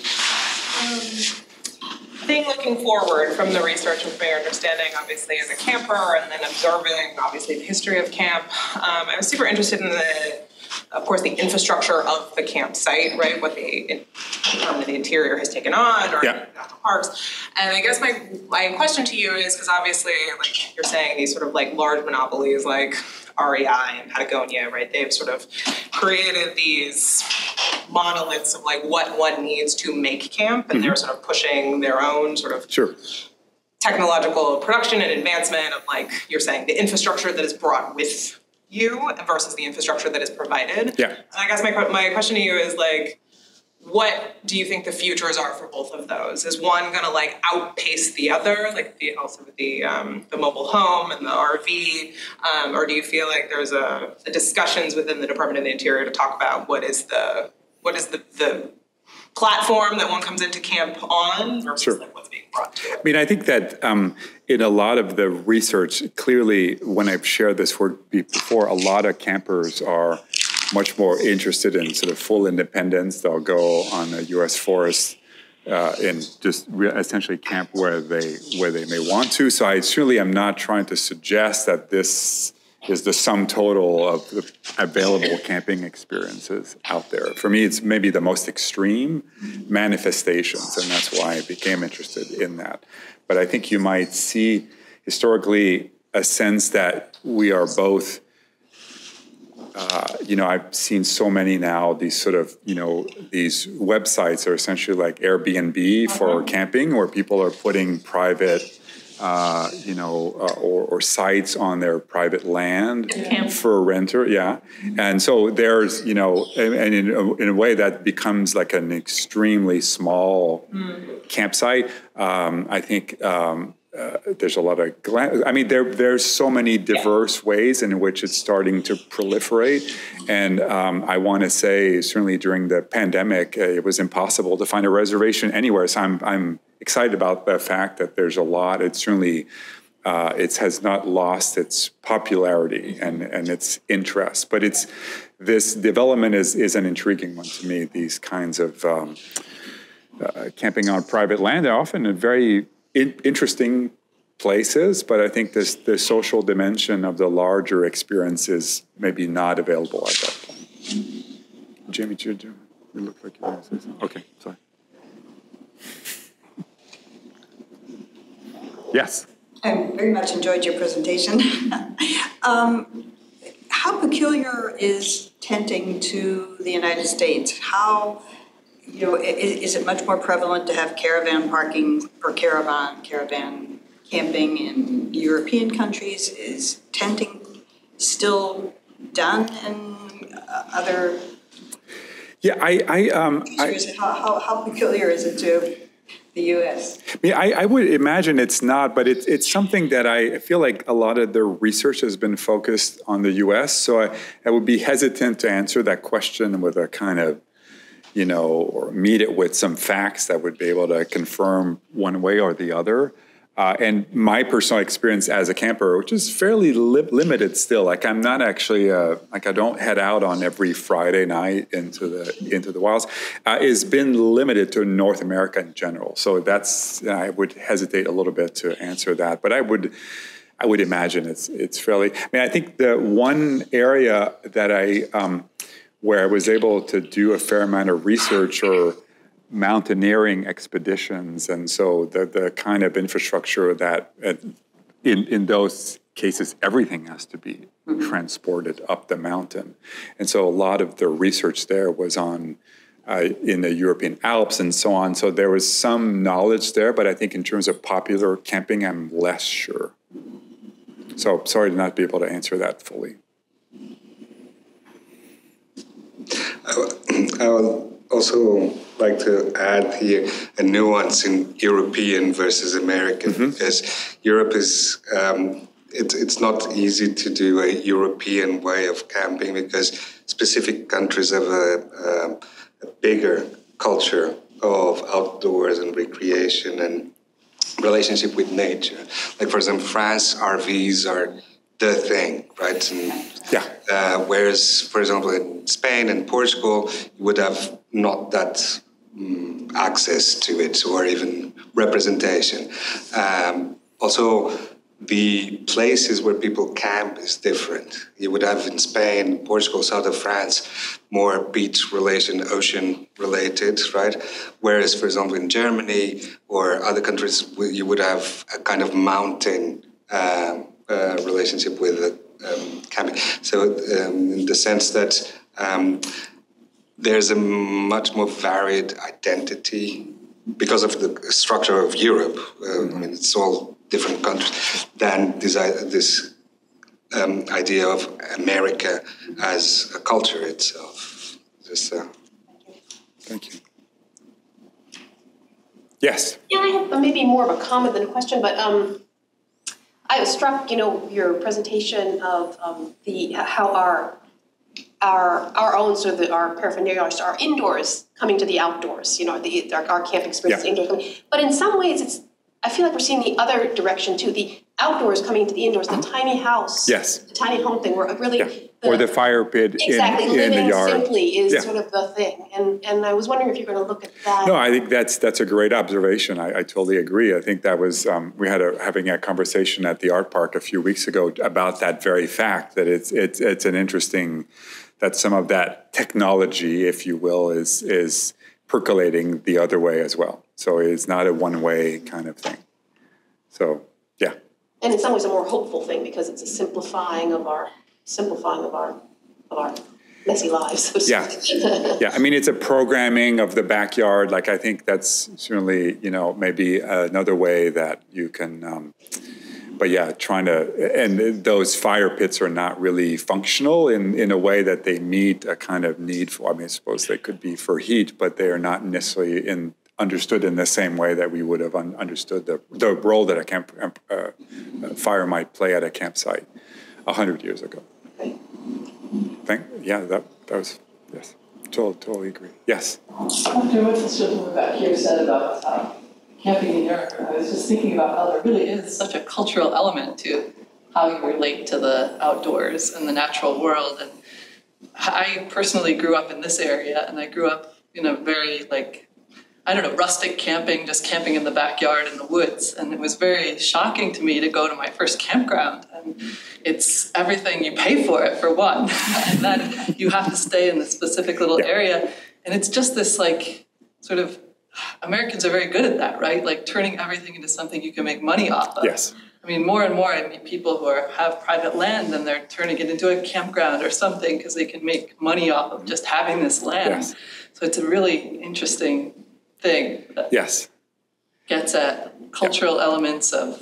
thing looking forward from the research and from your understanding, obviously, as a camper, and then observing, obviously, the history of camp. I was super interested in of course, the infrastructure of the campsite, right? What the interior has taken on, or national parks. And I guess my question to you is, because obviously, like you're saying, these sort of like large monopolies like REI and Patagonia, right? They've sort of created these monoliths of like what one needs to make camp, and they're sort of pushing their own sort of technological production and advancement of, like you're saying, the infrastructure that is brought with you versus the infrastructure that is provided. Yeah. And I guess my question to you is, like, what do you think the futures are for both of those? Is one going to like outpace the other, like the mobile home and the RV, or do you feel like there's the discussions within the Department of the Interior to talk about what is the platform that one comes into camp on versus like what's being brought to it? I mean, I think that in a lot of the research, clearly, when I've shared this work before, a lot of campers are much more interested in sort of full independence. They'll go on a U.S. forest and just essentially camp where they may want to. So I certainly am not trying to suggest that this is the sum total of the available camping experiences out there. For me, it's maybe the most extreme manifestations, and that's why I became interested in that. But I think you might see historically a sense that we are both, I've seen so many now, these sort of, these websites are essentially like Airbnb for camping, where people are putting private or sites on their private land for a renter, and so there's, and in a way that becomes like an extremely small campsite. I think there's a lot of there's so many diverse ways in which it's starting to proliferate, and I want to say certainly during the pandemic, it was impossible to find a reservation anywhere. So I'm excited about the fact that there's a lot. It's certainly it has not lost its popularity and its interest, but this development is an intriguing one to me. These kinds of camping on private land, they're often in very interesting places, but I think the social dimension of the larger experience is maybe not available at that point. Jamie, you look like you want to say something. Okay, sorry. Yes. I very much enjoyed your presentation. How peculiar is tenting to the United States? How, is it much more prevalent to have caravan parking or caravan camping in European countries? Is tenting still done in other? Yeah, how peculiar is it to the U.S.? I would imagine it's not, but it's something that I feel like a lot of the research has been focused on the U.S., so I would be hesitant to answer that question with a kind of, or meet it with some facts that would be able to confirm one way or the other. And my personal experience as a camper, which is fairly limited still, like I'm not actually, I don't head out on every Friday night into the wilds, has been limited to North America in general. So I would hesitate a little bit to answer that, but I would imagine it's fairly, I think the one area that where I was able to do a fair amount of research or mountaineering expeditions, and so the kind of infrastructure that in those cases everything has to be transported up the mountain, and so a lot of the research there was on in the European Alps and so on. So there was some knowledge there, but I think in terms of popular camping, I'm less sure. So sorry to not be able to answer that fully. I would also like to add here a nuance in European versus American, because Europe is, it's not easy to do a European way of camping because specific countries have a bigger culture of outdoors and recreation and relationship with nature. Like, for example, France, RVs are the thing, right? And, whereas, for example, in Spain and Portugal, you would have not that access to it or even representation. Also, the places where people camp is different. You would have in Spain, Portugal, south of France, more beach relation, ocean related, right? Whereas, for example, in Germany or other countries, you would have a kind of mountain relationship with camping. So in the sense that there's a much more varied identity because of the structure of Europe. I mean, it's all different countries than this idea of America as a culture itself. Just, Thank you. Yes? Yeah, I have maybe more of a comment than a question, but I was struck, your presentation of how our own sort of our paraphernalia are indoors coming to the outdoors. Our camp experience indoors. But in some ways, I feel like we're seeing the other direction too. The outdoors coming to the indoors, the tiny house, the tiny home thing. We're really or the fire pit in the yard. Simply is sort of the thing. And I was wondering if you're going to look at that. No, I think that's a great observation. I totally agree. I think that was we had having a conversation at the art park a few weeks ago about that very fact, that it's an interesting, that some of that technology, if you will, is percolating the other way as well. So it's not a one-way kind of thing. So, yeah. And in some ways a more hopeful thing because it's a simplifying of our messy lives. So to speak. Yeah. I mean, it's a programming of the backyard. Like, I think that's certainly, maybe another way that you can, but yeah, trying to, and those fire pits are not really functional in a way that they meet a kind of need for, I mean, I suppose they could be for heat, but they are not necessarily understood in the same way that we would have understood the role that a fire might play at a campsite 100 years ago. That was, yes, totally agree. Yes? After what this gentleman back here said about camping in Europe, I was just thinking about how there really is such a cultural element to how you relate to the outdoors and the natural world. And I personally grew up in this area, and I grew up in a very, rustic camping, just camping in the backyard in the woods. And it was very shocking to me to go to my first campground. And it's everything, you pay for it, for one. And then you have to stay in this specific little area. And it's just this, sort of, Americans are very good at that, right? Like turning everything into something you can make money off of. Yes. I mean, more and more I meet people who have private land and they're turning it into a campground or something because they can make money off of just having this land. Yes. So it's a really interesting thing that gets at cultural elements of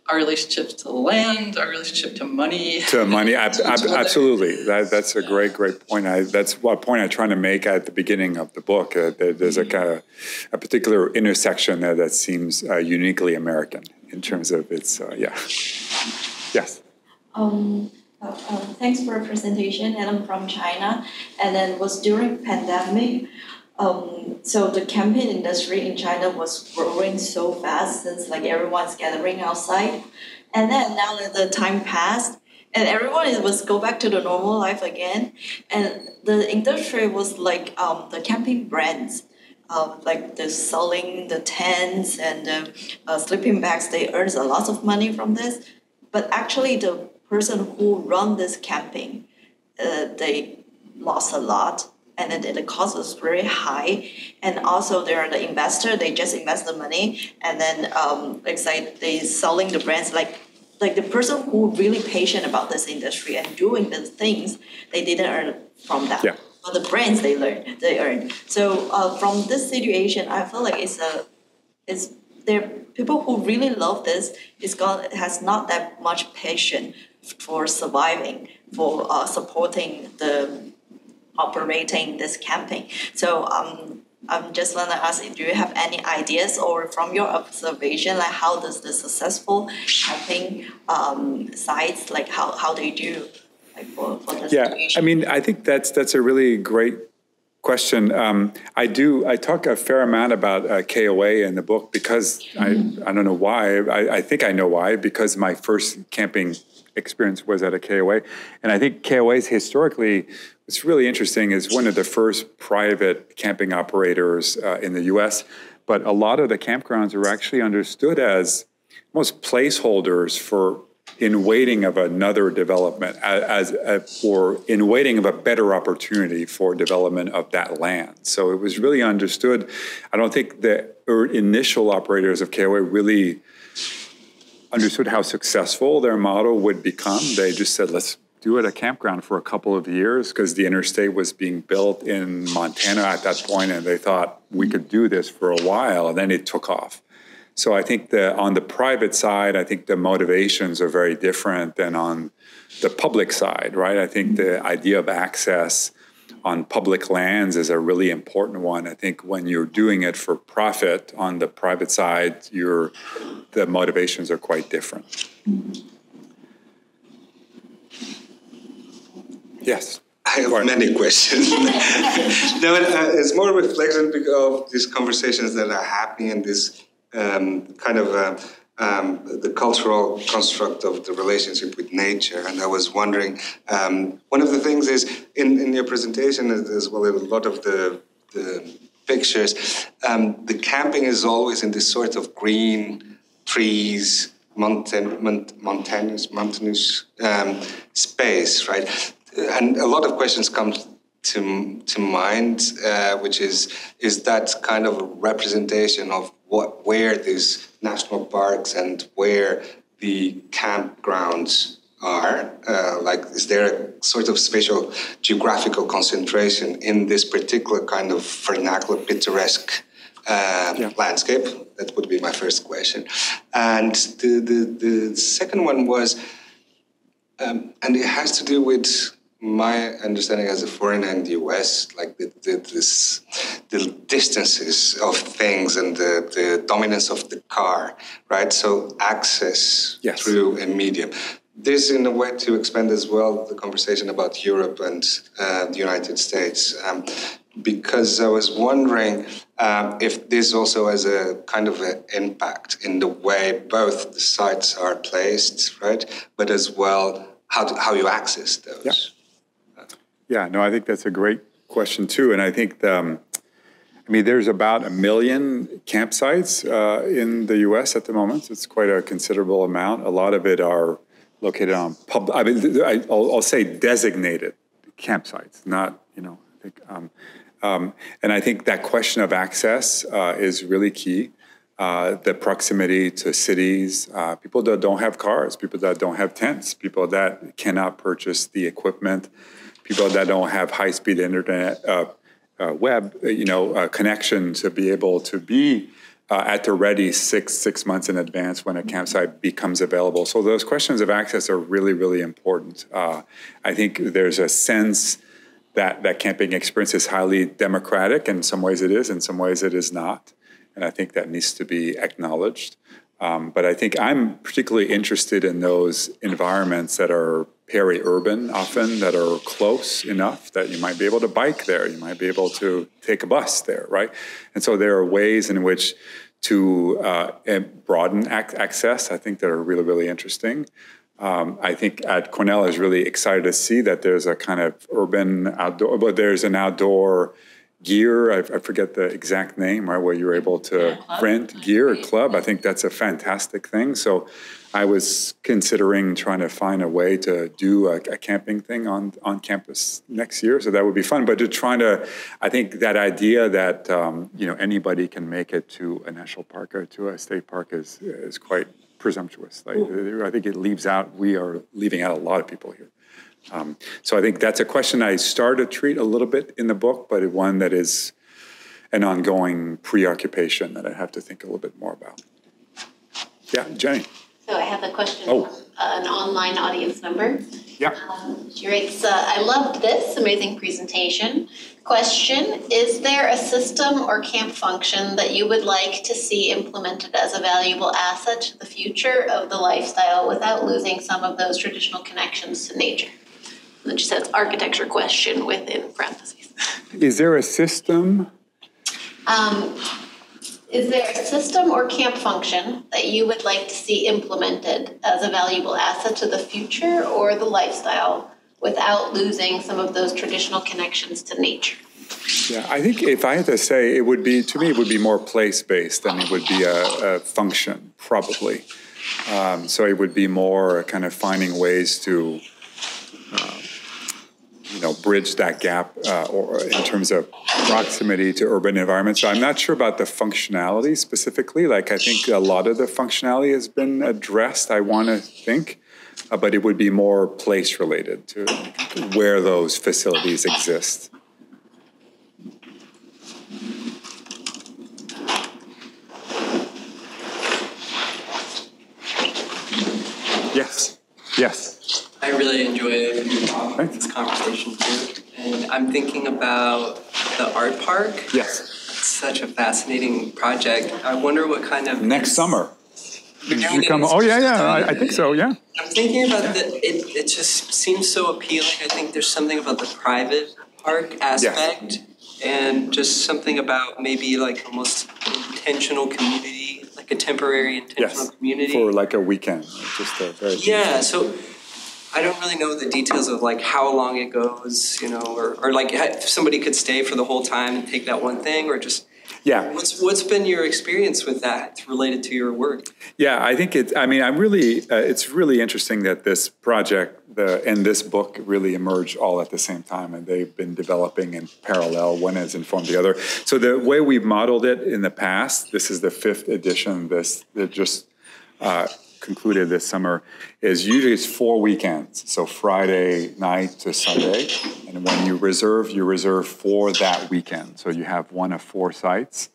our relationship to the land, our relationship to money. Absolutely. That's a great point. That's what point I'm trying to make at the beginning of the book. There's a particular intersection there that seems uniquely American in terms of its, Yes. Thanks for your presentation, and I'm from China, and then it was during pandemic. So the camping industry in China was growing so fast since everyone's gathering outside. And then now that the time passed and everyone was go back to the normal life again. And the industry was the camping brands, the selling the tents and the sleeping bags, they earned a lot of money from this. But actually the person who run this camping, they lost a lot. And then the cost was very high. And also there are the investor, they just invest the money. And then they selling the brands, like the person who really patient about this industry and doing the things, they didn't earn from that. for the brands they earn. So from this situation, I feel like it's there. People who really love this has not that much passion for surviving, for supporting the operating this camping. So I'm just want to ask you, do you have any ideas, or from your observation, like how does the successful camping sites, like how they do, like for the situation? I mean, I think that's a really great question. I talk a fair amount about KOA in the book because I don't know why. I think I know why, because my first camping experience was at a KOA. And I think KOAs historically, what's really interesting, is one of the first private camping operators in the US. But a lot of the campgrounds are actually understood as almost placeholders for in waiting of another development, or in waiting of a better opportunity for development of that land. So it was really understood. I don't think the initial operators of KOA really understood how successful their model would become. They just said, let's do it at a campground for a couple of years, because the interstate was being built in Montana at that point, and they thought we could do this for a while, and then it took off. So I think on the private side, I think the motivations are very different than on the public side, right? I think the idea of access on public lands is a really important one. I think when you're doing it for profit on the private side, the motivations are quite different. Yes. I have many questions. No, it's more a reflection of these conversations that are happening in this the cultural construct of the relationship with nature. And I was wondering, one of the things is in your presentation, as well as a lot of the pictures, the camping is always in this sort of green trees, mountainous space, right? And a lot of questions come to mind, which is that kind of a representation of where these national parks and where the campgrounds are. Is there a sort of spatial geographical concentration in this particular kind of vernacular picturesque landscape? That would be my first question. And the second one was, and it has to do with my understanding as a foreigner in the US, like the distances of things and the dominance of the car, right? So access through a medium. This, in a way, to expand as well the conversation about Europe and the United States, because I was wondering if this also has a kind of an impact in the way both the sites are placed, right? But as well, how you access those. Yeah, no, I think that's a great question too. And I think there's about 1 million campsites in the U.S. at the moment. It's quite a considerable amount. A lot of it are located on I'll say designated campsites, not, I think. And I think that question of access is really key. The proximity to cities, people that don't have cars, people that don't have tents, people that cannot purchase the equipment, people that don't have high-speed internet, web, connection to be able to be at the ready six months in advance when a campsite becomes available. So those questions of access are really, really important. I think there's a sense that camping experience is highly democratic. In some ways it is, in some ways it is not. And I think that needs to be acknowledged. But I think I'm particularly interested in those environments that are peri-urban often, that are close enough that you might be able to bike there, you might be able to take a bus there, right? And so there are ways in which to broaden access, I think, that are really, really interesting. I think at Cornell is really excited to see that there's a kind of urban outdoor, but there's an outdoor gear, I forget the exact name, right, where you're able to rent gear, club. I think that's a fantastic thing. So I was considering trying to find a way to do a camping thing on campus next year. So that would be fun. But I think that idea that, anybody can make it to a national park or to a state park is quite presumptuous. I think we are leaving out a lot of people here. So I think that's a question I start to treat a little bit in the book, but one that is an ongoing preoccupation that I have to think a little bit more about. Yeah, Jenny. So I have a question Oh. from an online audience member. Yeah. She writes, I loved this amazing presentation. Question, is there a system or camp function that you would like to see implemented as a valuable asset to the future of the lifestyle without losing some of those traditional connections to nature? And then she says, architecture question within parentheses. Is there a system? Is there a system or camp function that you would like to see implemented as a valuable asset to the future or the lifestyle without losing some of those traditional connections to nature? Yeah, I think if I had to say, it would be, to me, it would be more place-based than it would be a function, probably. So it would be more kind of finding ways to bridge that gap or in terms of proximity to urban environments. So I'm not sure about the functionality specifically. Like, I think a lot of the functionality has been addressed, I want to think, but it would be more place-related to where those facilities exist. Yes. Yes. I really enjoyed this conversation too. And I'm thinking about the art park. Yes. It's such a fascinating project. I wonder what kind of... Next summer. Oh, yeah. I think so, yeah. I'm thinking about it just seems so appealing. I think there's something about the private park aspect and just something about maybe like almost intentional community, like a temporary intentional community. For like a weekend. Just a very so I don't really know the details of like how long it goes, or like if somebody could stay for the whole time and take that one thing, or just what's been your experience with that related to your work? Yeah, I think it's really interesting that this project and this book really emerged all at the same time, and they've been developing in parallel. One has informed the other. So the way we've modeled it in the past, this is the 5th edition. This just concluded this summer, is usually it's 4 weekends, so Friday night to Sunday, and when you reserve for that weekend, so you have one of 4 sites,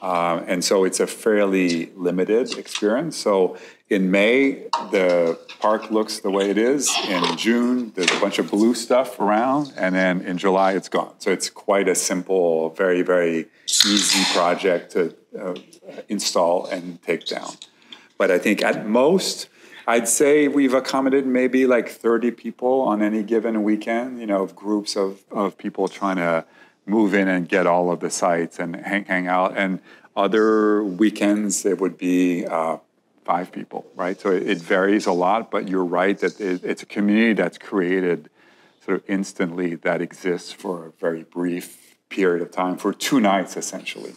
and so it's a fairly limited experience. So in May, the park looks the way it is. In June, there's a bunch of blue stuff around, and then in July, it's gone. So it's quite a simple, very, very easy project to install and take down. But I think at most, I'd say we've accommodated maybe like 30 people on any given weekend, groups of people trying to move in and get all of the sites and hang out. And other weekends, it would be 5 people, right? So it varies a lot, but you're right that it's a community that's created sort of instantly that exists for a very brief period of time, for 2 nights, essentially.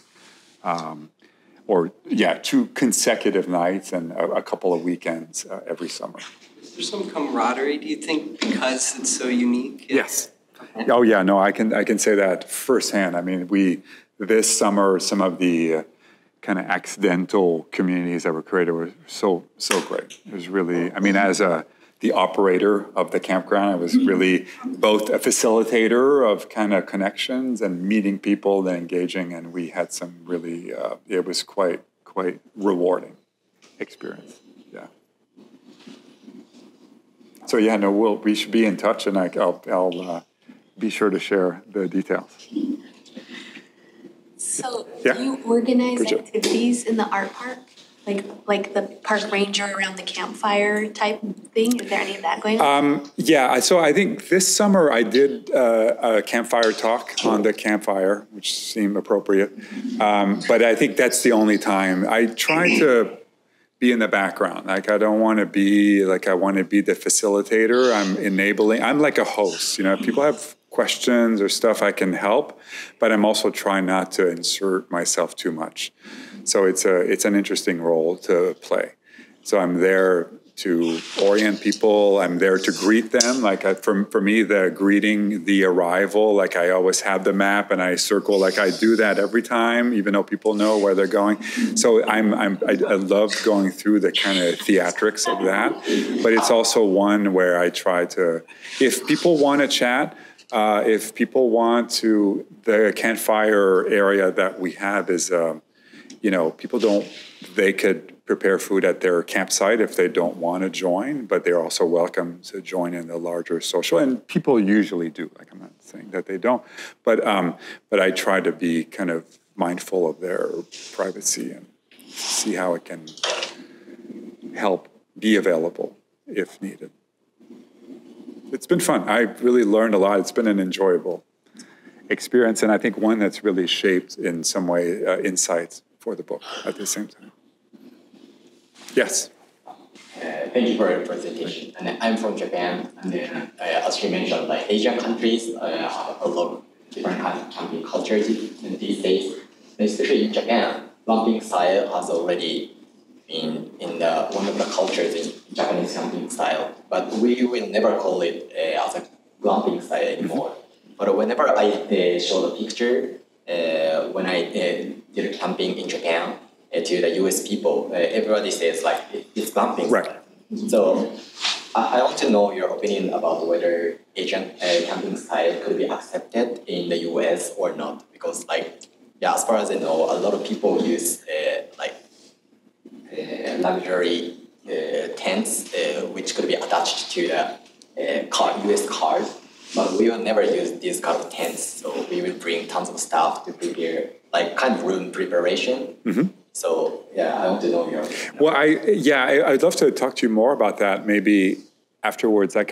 2 consecutive nights and a couple of weekends every summer. Is there some camaraderie, do you think, because it's so unique? Yes. Okay. Oh, yeah, no, I can say that firsthand. I mean, this summer, some of the kind of accidental communities that were created were so great. It was really, as the operator of the campground, I was really both a facilitator of kind of connections and meeting people and engaging, and we had some really, it was quite rewarding experience, yeah. So we should be in touch, and I'll be sure to share the details. So do you organize activities in the art park? Like the park ranger around the campfire type thing? Is there any of that going on? So I think this summer I did a campfire talk on the campfire, which seemed appropriate. But I think that's the only time. I try to be in the background. Like, I don't want to be, I want to be the facilitator. I'm enabling. I'm like a host. If people have questions or stuff, I can help. But I'm also trying not to insert myself too much. So it's an interesting role to play. So I'm there to orient people. I'm there to greet them. Like for me, the greeting, the arrival, like I always have the map and I circle, like I do that every time, even though people know where they're going. So I love going through the kind of theatrics of that. But it's also one where I try to, if people want to chat, if people want to, the campfire area that we have is, they could prepare food at their campsite if they don't want to join, but they're also welcome to join in the larger social. And people usually do. Like, I'm not saying that they don't, but I try to be kind of mindful of their privacy and see how it can help be available if needed. It's been fun. I really learned a lot. It's been an enjoyable experience, and I think one that's really shaped in some way insights for the book at the same time. Yes. Thank you for your presentation. And I'm from Japan, and then as you mentioned, like Asian countries have a lot of different kinds of camping cultures in these days. And especially in Japan, glamping style has already been in one of the cultures in Japanese camping style, but we will never call it as a glamping style anymore. But whenever I show the picture, when I did camping in Japan to the US people, everybody says like it's glamping. Right. So I want to know your opinion about whether Asian camping style could be accepted in the US or not, because as far as I know, a lot of people use luxury tents, which could be attached to the US cars. But we will never use these kind of tents, so we will bring tons of stuff to prepare, like kind of room preparation. Mm-hmm. So I want to know your opinion. Well, I'd love to talk to you more about that maybe afterwards. Like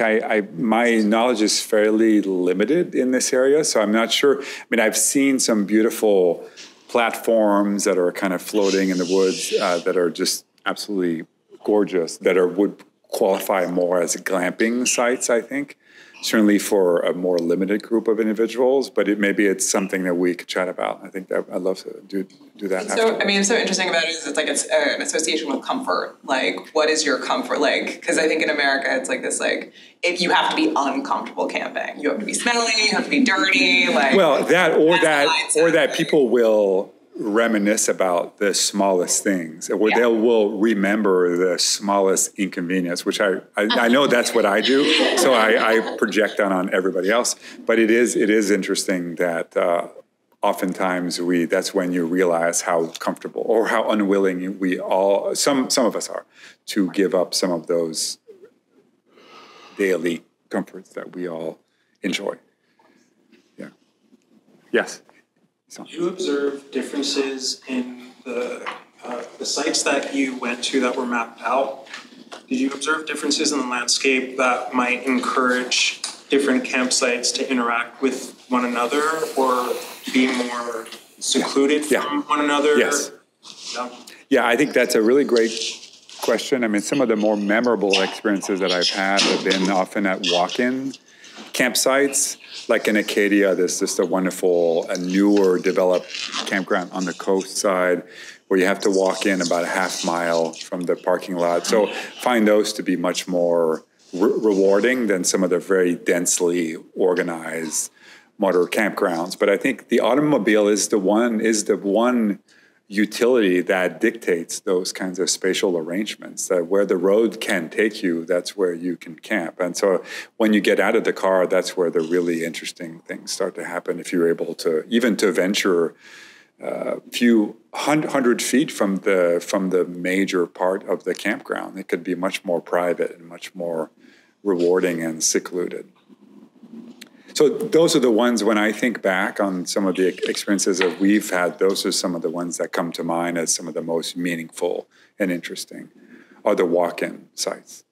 my knowledge is fairly limited in this area, so I'm not sure. I mean, I've seen some beautiful platforms that are kind of floating in the woods that are just absolutely gorgeous, that would qualify more as glamping sites, I think. Certainly for a more limited group of individuals, but maybe it's something that we could chat about. I think that I'd love to do that. So, I mean, so interesting about it is it's an association with comfort. Like, what is your comfort? Like, because I think in America, it's like this, if you have to be uncomfortable camping. You have to be smelly, you have to be dirty. Well, that people will reminisce about the smallest things, or they will remember the smallest inconvenience, which I know that's what I do, so I project that on everybody else. But it is interesting that oftentimes that's when you realize how comfortable or how unwilling we all, some of us are, to give up some of those daily comforts that we all enjoy. Yeah. Yes. Did you observe differences in the sites that you went to that were mapped out? Did you observe differences in the landscape that might encourage different campsites to interact with one another or be more secluded from one another? Yes. Yeah, I think that's a really great question. I mean, some of the more memorable experiences that I've had have been often at walk-in campsites. Like in Acadia, there's just a wonderful, newer developed campground on the coast side where you have to walk in about a half mile from the parking lot. So find those to be much more rewarding than some of the very densely organized motor campgrounds. But I think the automobile is the one utility that dictates those kinds of spatial arrangements, that where the road can take you, that's where you can camp. And so when you get out of the car, that's where the really interesting things start to happen. If you're able to even to venture a few hundred feet from the major part of the campground, it could be much more private and much more rewarding and secluded. So those are the ones, when I think back on some of the experiences that we've had, those are some of the ones that come to mind as some of the most meaningful and interesting, are the walk-in sites.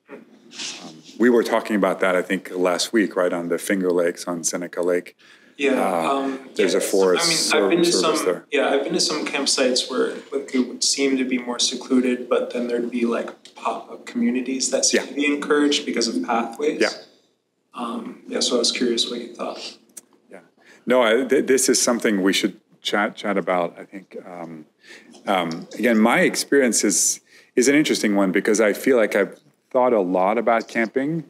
We were talking about that, I think, last week, right, on the Finger Lakes on Seneca Lake. There's a forest service there. Yeah, I've been to some campsites where it would seem to be more secluded, but then there'd be pop-up communities that seem to be encouraged because of pathways. So I was curious what you thought. Yeah, no, this is something we should chat about. I think again, my experience is an interesting one because I feel like I've thought a lot about camping,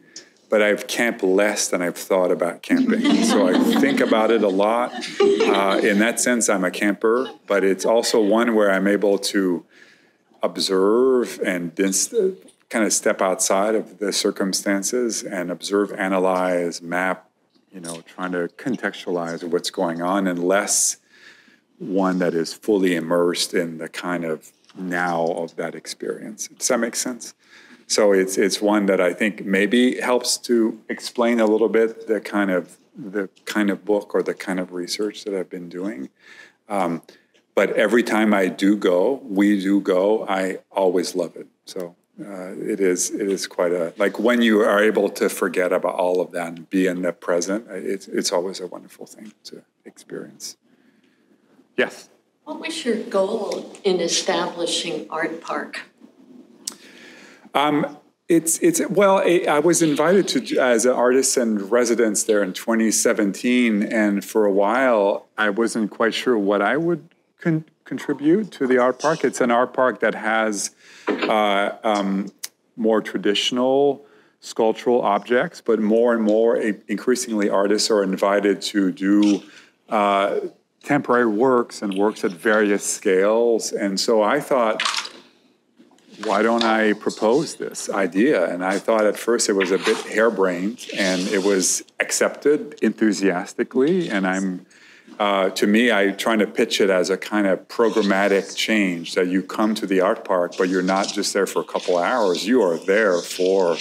but I've camped less than I've thought about camping. So I think about it a lot. In that sense, I'm a camper, but it's also one where I'm able to observe and kind of step outside of the circumstances and observe, analyze, map, trying to contextualize what's going on, and less one that is fully immersed in the kind of now of that experience. Does that make sense? So it's one that I think maybe helps to explain a little bit the kind of book or the kind of research that I've been doing. But every time we do go, I always love it. So it is quite like when you are able to forget about all of that and be in the present, it's always a wonderful thing to experience. Yes? What was your goal in establishing Art Park? I was invited to as an artist in residence there in 2017, and for a while I wasn't quite sure what I would contribute to the art park. It's an art park that has more traditional sculptural objects, but more and more increasingly artists are invited to do temporary works and works at various scales. And so I thought, why don't I propose this idea? And I thought at first it was a bit harebrained, and it was accepted enthusiastically. And to me, I'm trying to pitch it as a kind of programmatic change, that you come to the art park, but you're not just there for a couple hours, you are there for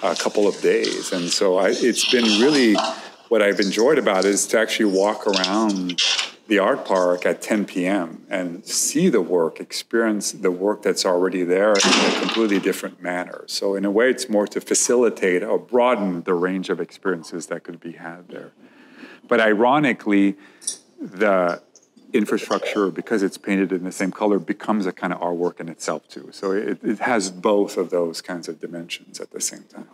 a couple of days. And so it's been really, what I've enjoyed about it is to actually walk around the art park at 10 p.m. and see the work, experience the work that's already there in a completely different manner. So in a way, it's more to facilitate or broaden the range of experiences that could be had there. But ironically, the infrastructure, because it's painted in the same color, becomes a kind of artwork in itself too. So it has both of those kinds of dimensions at the same time.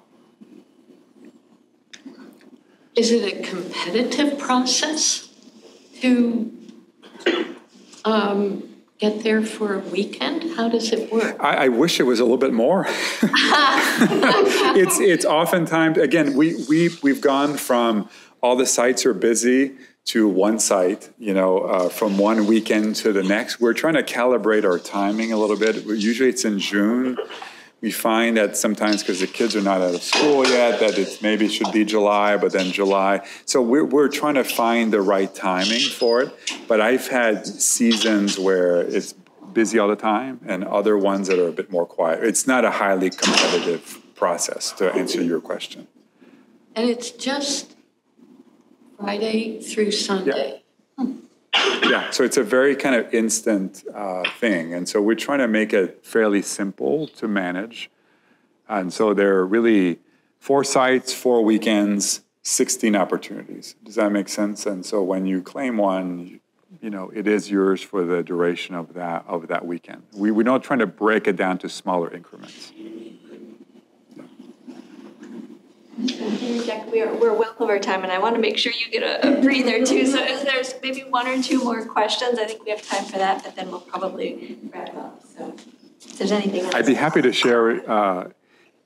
Is it a competitive process to get there for a weekend? How does it work? I wish it was a little bit more. It's oftentimes, again, we've gone from all the sites are busy to one site, from one weekend to the next. We're trying to calibrate our timing a little bit. Usually it's in June. We find that sometimes, because the kids are not out of school yet, that it maybe should be July, but then July. So we're trying to find the right timing for it. But I've had seasons where it's busy all the time and other ones that are a bit more quiet. It's not a highly competitive process, to answer your question. And it's just Friday through Sunday. Yeah. Yeah, so it's a very kind of instant thing. And so we're trying to make it fairly simple to manage. And so there are really 4 sites, 4 weekends, 16 opportunities. Does that make sense? And so when you claim one, it is yours for the duration of that weekend. We're not trying to break it down to smaller increments. Hey, Jack, we're well over time, and I want to make sure you get a breather too. So if there's maybe 1 or 2 more questions, I think we have time for that, but then we'll probably wrap up. So if there's anything else. I'd be happy to share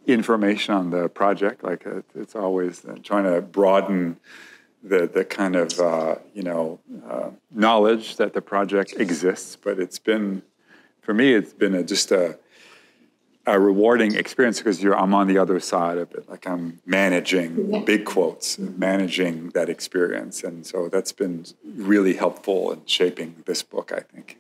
information on the project. Like it's always trying to broaden the kind of knowledge that the project exists. But for me, it's been just a rewarding experience, because I'm on the other side of it. Like I'm managing, big quotes, managing that experience. And so that's been really helpful in shaping this book, I think.